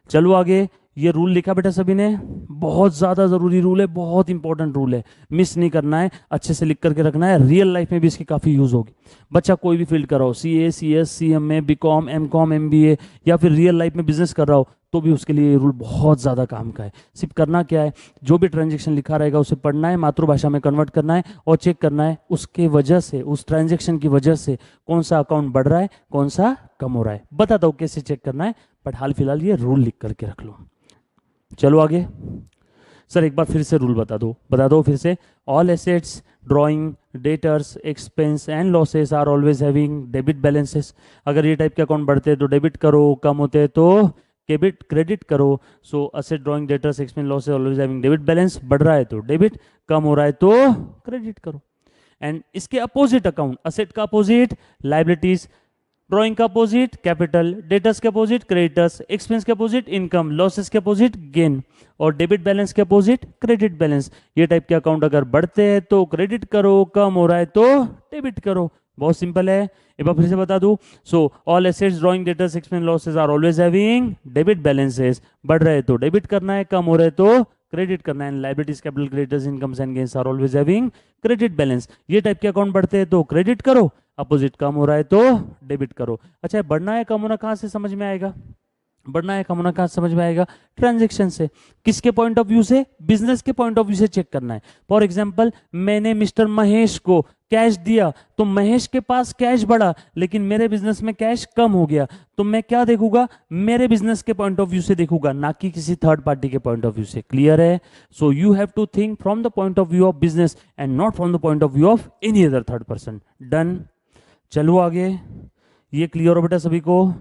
चलो आगे, ये रूल लिखा बेटा सभी ने, बहुत ज्यादा जरूरी रूल है, बहुत इंपॉर्टेंट रूल है, मिस नहीं करना है, अच्छे से लिख करके रखना है, रियल लाइफ में भी इसकी काफी यूज होगी। बच्चा कोई भी फील्ड कर रहा हो, CA, CS, CMA, BCom, MCom, MBA, या फिर रियल लाइफ में बिजनेस कर रहा हो, तो भी उसके लिए ये रूल बहुत ज्यादा काम का है। सिर्फ करना क्या है, जो भी ट्रांजेक्शन लिखा रहेगा उसे पढ़ना है, मातृभाषा में कन्वर्ट करना है और चेक करना है उसके वजह से, उस ट्रांजेक्शन की वजह से कौन सा अकाउंट बढ़ रहा है, कौन सा कम हो रहा है। बताता हूँ कैसे चेक करना है, बट हाल फिलहाल ये रूल लिख करके रख लो। चलो आगे। सर एक बार फिर से रूल बता दो फिर से। All assets, drawing, debtors, expense and losses are always having debit balances. अगर ये टाइप के अकाउंट बढ़ते हैं तो डेबिट करो, कम होते हैं तो क्रेडिट करो। So asset, drawing, debtors, expense, losses always having debit balance. बढ़ रहा है तो डेबिट, कम हो रहा है तो क्रेडिट करो। एंड इसके अपोजिट अकाउंट, असेट का अपोजिट लाइबिलिटीज, ड्रॉइंग का अपोजिट कैपिटल, डेटर्स के अपोजिट क्रेडिटर्स, एक्सपेंस के अपोजिट इनकम, लॉसेस के अपोजिट गेन, और डेबिट बैलेंस के अपोजिट क्रेडिट बैलेंस। ये टाइप के अकाउंट अगर बढ़ते हैं तो क्रेडिट करो, कम हो रहा है तो डेबिट करो। बहुत सिंपल है, एक बार फिर से बता दूं। So all assets, drawing, debtors, expense, losses are always having debit balances. बढ़ रहे तो डेबिट करना है, कम हो रहे तो क्रेडिट करना है। Liabilities, capital, creditors, incomes and gains are always having credit balance. ये टाइप के अकाउंट बढ़ते हैं तो क्रेडिट करो, अपोजिट कम हो रहा है तो डेबिट करो। अच्छा, बढ़ना है कम होना कहां से समझ में आएगा? बढ़ना है कम होना कहाँ समझ में आएगा? ट्रांजैक्शन से। किसके पॉइंट ऑफ व्यू से? बिजनेस के पॉइंट ऑफ व्यू से चेक करना है। फॉर एग्जांपल मैंने मिस्टर महेश को कैश दिया तो महेश के पास कैश बढ़ा लेकिन मेरे बिजनेस में कैश कम हो गया, तो मैं क्या देखूंगा? मेरे बिजनेस के पॉइंट ऑफ व्यू से देखूंगा, ना कि किसी थर्ड पार्टी के पॉइंट ऑफ व्यू से। क्लियर है? So you have to think from the point of view of business and not from the point of view of any other third person. Done? चलो आगे। ये clear हो बेटा सभी को?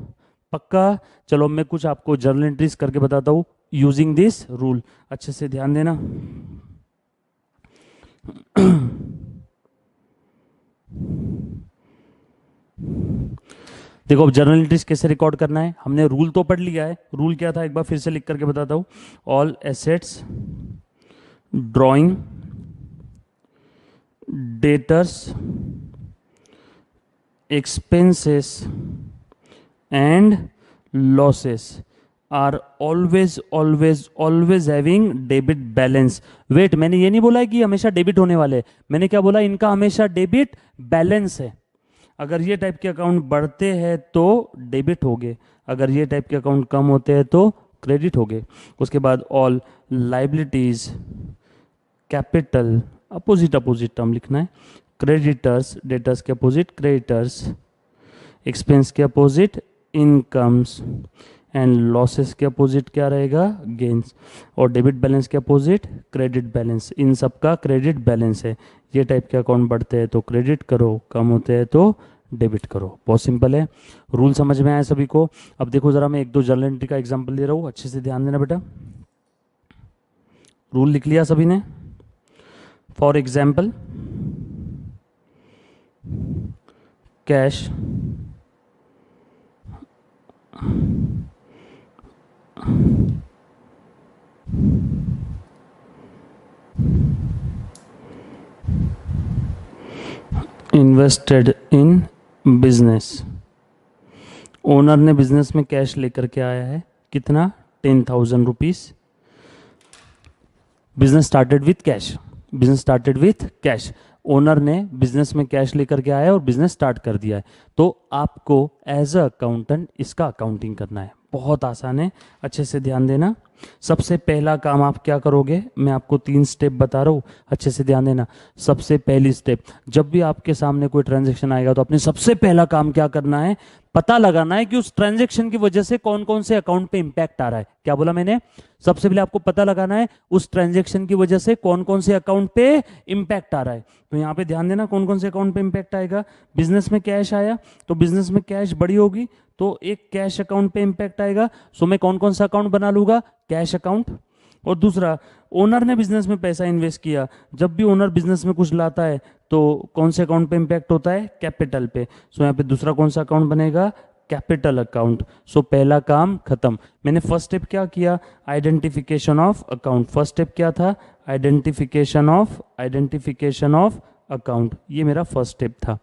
पक्का? चलो मैं कुछ आपको जर्नल एंट्रीज करके बताता हूं यूजिंग दिस रूल। अच्छे से ध्यान देना। देखो अब जर्नल एंट्रीज कैसे रिकॉर्ड करना है, हमने रूल तो पढ़ लिया है। रूल क्या था एक बार फिर से लिख करके बताता हूं। All assets, drawing, debtors, expenses and losses are always having debit balance. Wait, मैंने ये नहीं बोला है कि हमेशा डेबिट होने वाले, मैंने क्या बोला? इनका हमेशा डेबिट बैलेंस है। अगर ये टाइप के अकाउंट बढ़ते हैं तो डेबिट हो गए, अगर ये टाइप के अकाउंट कम होते हैं तो क्रेडिट हो गए। उसके बाद all liabilities, capital, opposite term लिखना है, क्रेडिटर्स, डेटर्स के अपोजिट क्रेडिटर्स, एक्सपेंस के अपोजिट इनकम्स एंड लॉसेस के अपोजिट क्या रहेगा? गेन्स। और डेबिट बैलेंस के अपोजिट क्रेडिट बैलेंस, इन सब का क्रेडिट बैलेंस है। ये टाइप के अकाउंट बढ़ते हैं तो क्रेडिट करो, कम होते हैं तो डेबिट करो। बहुत सिंपल है। रूल समझ में आया सभी को? अब देखो जरा मैं एक दो जर्नल एंट्री का एग्जांपल दे रहा हूँ, अच्छे से ध्यान देना बेटा। रूल लिख लिया सभी ने? For example cash, invested in business. Owner ने बिजनेस में कैश लेकर के आया है, कितना? 10,000 rupees. Business started with cash, business started with cash. Owner ने बिजनेस में कैश लेकर के आया है और बिजनेस स्टार्ट कर दिया है, तो आपको एज अ अकाउंटेंट इसका अकाउंटिंग करना है। बहुत आसान है, अच्छे से ध्यान देना। सबसे पहला काम आप क्या करोगे? मैं आपको 3 स्टेप बता रहा हूँ, अच्छे से ध्यान देना। सबसे पहली स्टेप, जब भी आपके सामने कोई ट्रांजैक्शन आएगा तो अपने सबसे पहला काम क्या करना है? पता लगाना है कि उस ट्रांजैक्शन की वजह से कौन कौन से अकाउंट पे इंपैक्ट आ रहा है। क्या बोला मैंने? सबसे पहले आपको पता लगाना है उस ट्रांजैक्शन की वजह से कौन कौन से अकाउंट पे इंपैक्ट आ रहा है। तो यहाँ पे ध्यान देना कौन कौन से अकाउंट पे इंपैक्ट आएगा। बिजनेस में कैश आया तो बिजनेस में कैश बड़ी होगी तो एक कैश अकाउंट पे इंपैक्ट आएगा। सो मैं कौन कौन सा अकाउंट बना लूंगा? Cash account. और दूसरा, ओनर ने बिजनेस में पैसा इन्वेस्ट किया, जब भी ओनर बिजनेस में कुछ लाता है तो कौन से अकाउंट पे इंपैक्ट होता है? कैपिटल पे। सो यहाँ पे दूसरा कौन सा अकाउंट बनेगा? Capital account. सो पहला काम खत्म। मैंने फर्स्ट स्टेप क्या किया? Identification of account. First step क्या था? Identification of account. ये मेरा फर्स्ट स्टेप था।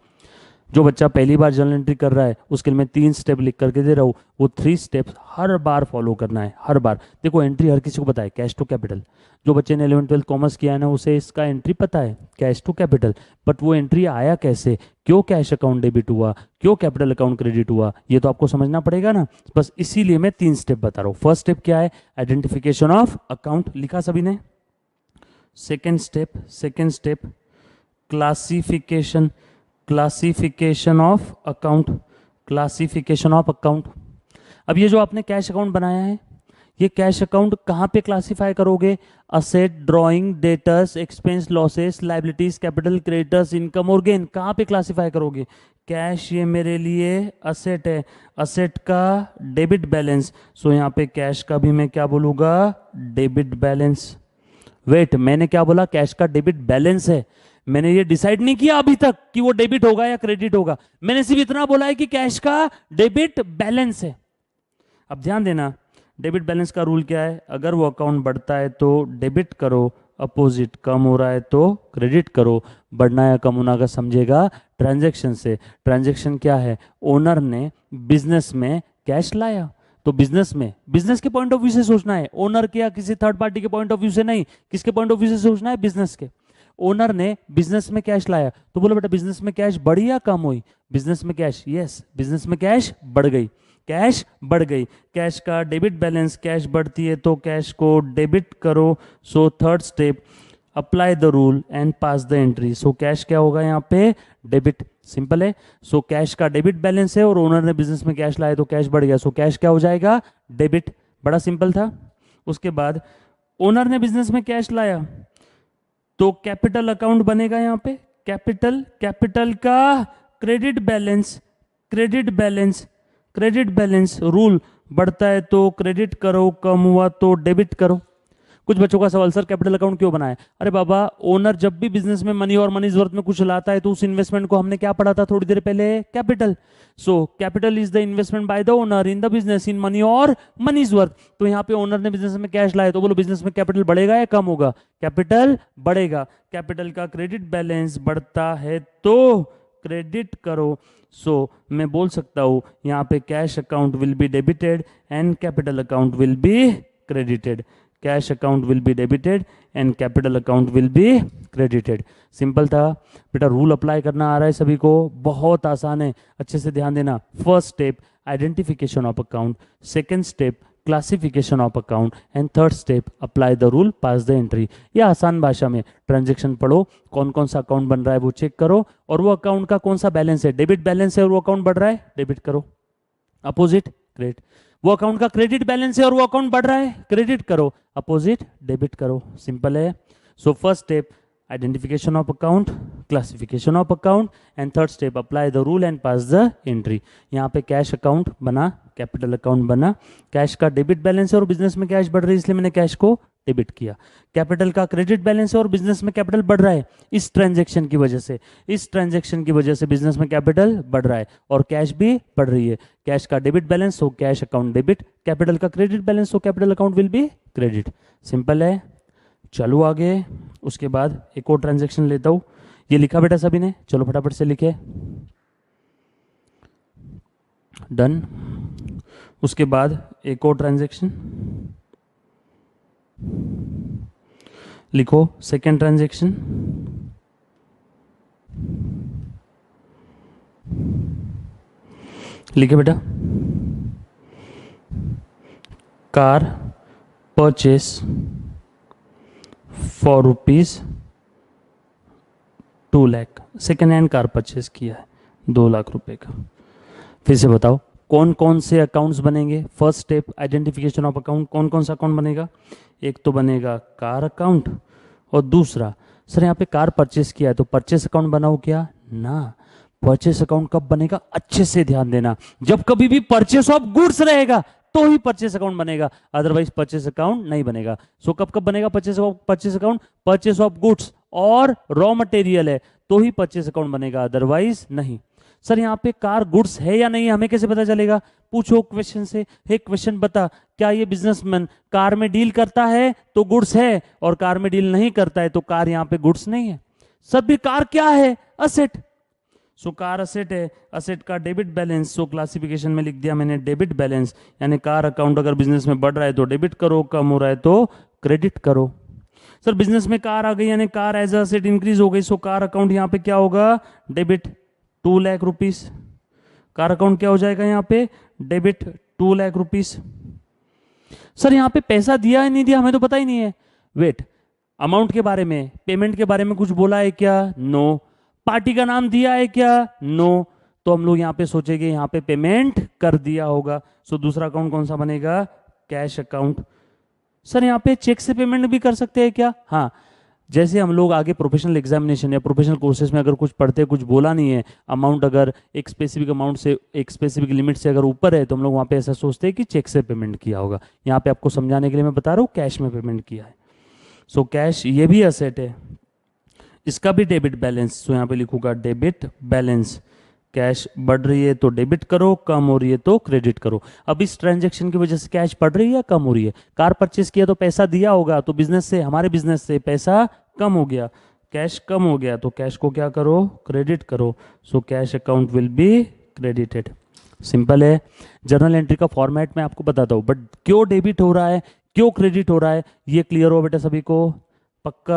जो बच्चा पहली बार जर्नल एंट्री कर रहा है उसके लिए मैं 3 स्टेप लिख करके दे रहा हूँ, वो 3 स्टेप्स हर बार फॉलो करना है, हर बार। देखो एंट्री हर किसी को पता है, कैश टू कैपिटल। जो बच्चे ने 11th-12th कॉमर्स किया है ना, उसे इसका एंट्री पता है, कैश टू कैपिटल। बट वो एंट्री आया कैसे? क्यों कैश अकाउंट डेबिट हुआ, क्यों कैपिटल अकाउंट क्रेडिट हुआ, ये तो आपको समझना पड़ेगा ना। बस इसीलिए मैं 3 स्टेप बता रहा हूँ। फर्स्ट स्टेप क्या है? आइडेंटिफिकेशन ऑफ अकाउंट, लिखा सभी ने? Second step classification of account. अब ये जो आपने कैश अकाउंट बनाया है, ये कैश अकाउंट कहाँ पे क्लासिफाई करोगे? Asset, drawing, debtors, expense, losses, liabilities, capital, creditors, income और गेन, कहाँ पे क्लासिफाई करोगे? कैश ये मेरे लिए असेट है, असेट का डेबिट बैलेंस। सो यहाँ पे कैश का भी मैं क्या बोलूँगा? Debit balance. वेट, मैंने क्या बोला? कैश का डेबिट बैलेंस है। मैंने ये डिसाइड नहीं किया अभी तक कि वो डेबिट होगा या क्रेडिट होगा, मैंने सिर्फ इतना बोला है कि कैश का डेबिट बैलेंस है। अब ध्यान देना, डेबिट बैलेंस का रूल क्या है? अगर वो अकाउंट बढ़ता है तो डेबिट करो, अपोजिट कम हो रहा है तो क्रेडिट करो। बढ़ना या कम होना का समझेगा ट्रांजैक्शन से। ट्रांजैक्शन क्या है? ओनर ने बिजनेस में कैश लाया, तो बिजनेस के पॉइंट ऑफ व्यू से सोचना है, ओनर के या किसी थर्ड पार्टी के पॉइंट ऑफ व्यू से नहीं। किसके पॉइंट ऑफ व्यू से सोचना है? बिजनेस के। ओनर ने बिजनेस में कैश लाया तो बोलो बेटा बिजनेस में कैश बढ़ी या कम हुई? बिजनेस में कैश, यस, बिजनेस में कैश बढ़ गई। कैश बढ़ गई। कैश का डेबिट बैलेंस, कैश बढ़ती है तो कैश को डेबिट करो। So third step, apply the rule and pass the entry. So cash क्या होगा यहाँ पे, डेबिट। सिंपल है। सो कैश का डेबिट बैलेंस है और ओनर ने बिजनेस में कैश लाया तो कैश बढ़ गया, सो कैश क्या हो जाएगा, डेबिट। बड़ा सिंपल था। उसके बाद ओनर ने बिजनेस में कैश लाया तो कैपिटल अकाउंट बनेगा यहाँ पे, कैपिटल, कैपिटल का credit balance, credit balance, credit balance. Rule, बढ़ता है तो क्रेडिट करो, कम हुआ तो डेबिट करो। कुछ बच्चों का सवाल, सर कैपिटल अकाउंट क्यों बनाए? अरे बाबा, ओनर जब भी बिजनेस में मनी और मनी वर्थ में कुछ लाता है तो उस इन्वेस्टमेंट को हमने क्या पढ़ा था थोड़ी देर पहले, capital. So capital is the investment by the owner in the business in money or money's worth. तो यहाँ पे ओनर ने बिजनेस में कैश लाया तो बोलो बिजनेस में कैपिटल बढ़ेगा या कम होगा, कैपिटल बढ़ेगा। कैपिटल का क्रेडिट बैलेंस बढ़ता है तो क्रेडिट करो। सो मैं बोल सकता हूं यहाँ पे cash account will be debited and capital account will be credited. Cash account will be debited and capital account will be credited. Simple था बेटा। रूल अप्लाई करना आ रहा है सभी को, बहुत आसान है, अच्छे से ध्यान देना। First step, identification of account. Second step, classification of account. And third step, apply the rule, pass the entry. ये आसान भाषा में ट्रांजेक्शन पढ़ो, कौन कौन सा अकाउंट बन रहा है वो चेक करो, और वो अकाउंट का कौन सा बैलेंस है, डेबिट बैलेंस है और वो अकाउंट बढ़ रहा है, डेबिट करो। Opposite, credit. वो अकाउंट का क्रेडिट बैलेंस है और वो अकाउंट बढ़ रहा है, क्रेडिट करो। अपोजिट, डेबिट करो। सिंपल है। So first step, identification of account, classification of account, and third step, apply the rule and pass the entry. यहाँ पे कैश अकाउंट बना, कैपिटल अकाउंट बना। कैश का डेबिट बैलेंस है और बिजनेस में कैश बढ़ रही है इसलिए मैंने कैश को डेबिट किया। कैपिटल का क्रेडिट बैलेंस है और बिजनेस में कैपिटल बढ़ रहा है इस ट्रांजैक्शन की वजह से, इस ट्रांजैक्शन की वजह से बिजनेस में कैपिटल बढ़ रहा है और कैश भी बढ़ रही है। कैश का डेबिट बैलेंस हो कैश अकाउंट डेबिट, कैपिटल का क्रेडिट बैलेंस हो capital account will be credit. Simple है। चलो आगे। उसके बाद एक और ट्रांजैक्शन लेता हूं। ये लिखा बेटा सभी ने, चलो फटाफट से लिखे। डन। उसके बाद एक और ट्रांजैक्शन लिखो, सेकेंड ट्रांजैक्शन। लिखे बेटा, car purchase for rupees 2 lakh. Second hand car purchase किया है 2 लाख रुपए का। फिर से बताओ कौन कौन से अकाउंट्स बनेंगे। First step, identification of account. कौन कौन सा अकाउंट बनेगा? एक तो बनेगा कार अकाउंट और दूसरा, सर यहाँ पे कार परचेस किया है तो परचेस अकाउंट बनाओ क्या ना। परचेस अकाउंट कब बनेगा, अच्छे से ध्यान देना, जब कभी भी परचेस ऑफ गुड्स रहेगा तो ही परचेस अकाउंट बनेगा, अदरवाइज परचेस अकाउंट नहीं बनेगा। सो कब कब बनेगा purchase account? Purchase of goods और रॉ मटेरियल है तो ही परचेस अकाउंट बनेगा, अदरवाइज नहीं। सर यहाँ पे कार गुड्स है या नहीं, हमें कैसे पता चलेगा? पूछो क्वेश्चन से, हे क्वेश्चन बता, क्या ये बिजनेसमैन कार में डील करता है तो गुड्स है, और कार में डील नहीं करता है तो कार यहाँ पे गुड्स नहीं है। सब भी कार क्या है? असेट। सो कार असेट है, असेट का डेबिट बैलेंस। सो क्लासिफिकेशन में लिख दिया मैंने डेबिट बैलेंस, यानी कार अकाउंट अगर बिजनेस में बढ़ रहा है तो डेबिट करो, कम हो रहा है तो क्रेडिट करो। सर बिजनेस में कार आ गई यानी कार एज असेट इंक्रीज हो गई, सो कार अकाउंट यहाँ पे क्या होगा? Debit 2 lakh rupees. Car account क्या हो जाएगा यहाँ पे? Debit 2 lakh rupees. सर यहाँ पे पैसा दिया है नहीं दिया हमें तो पता ही नहीं है। वेट, अमाउंट के बारे में, पेमेंट के बारे में कुछ बोला है क्या? नो। पार्टी का नाम दिया है क्या? नो। तो हम लोग यहाँ पे सोचेंगे यहाँ पे पेमेंट कर दिया होगा। सो दूसरा अकाउंट कौन सा बनेगा? Cash account. सर यहाँ पे चेक से पेमेंट भी कर सकते हैं क्या? हाँ, जैसे हम लोग आगे प्रोफेशनल एग्जामिनेशन या प्रोफेशनल कोर्सेज में अगर कुछ पढ़ते हैं, कुछ बोला नहीं है, अमाउंट अगर एक स्पेसिफिक अमाउंट से, एक स्पेसिफिक लिमिट से अगर ऊपर है तो हम लोग वहाँ पे ऐसा सोचते हैं कि चेक से पेमेंट किया होगा। यहाँ पे आपको समझाने के लिए मैं बता रहा हूँ कैश में पेमेंट किया है। सो कैश ये भी असेट है, इसका भी डेबिट बैलेंस। सो यहाँ पे लिखूंगा डेबिट बैलेंस। कैश बढ़ रही है तो डेबिट करो, कम हो रही है तो क्रेडिट करो। अब इस ट्रांजैक्शन की वजह से कैश बढ़ रही है या कम हो रही है? कार परचेस किया तो पैसा दिया होगा, तो बिजनेस से, हमारे बिजनेस से पैसा कम हो गया, कैश कम हो गया, तो कैश को क्या करो? क्रेडिट करो। So cash account will be credited. Simple है। जर्नल एंट्री का फॉर्मेट मैं आपको बताता हूँ, बट क्यों डेबिट हो रहा है, क्यों क्रेडिट हो रहा है, ये क्लियर हो बेटा सभी को? पक्का?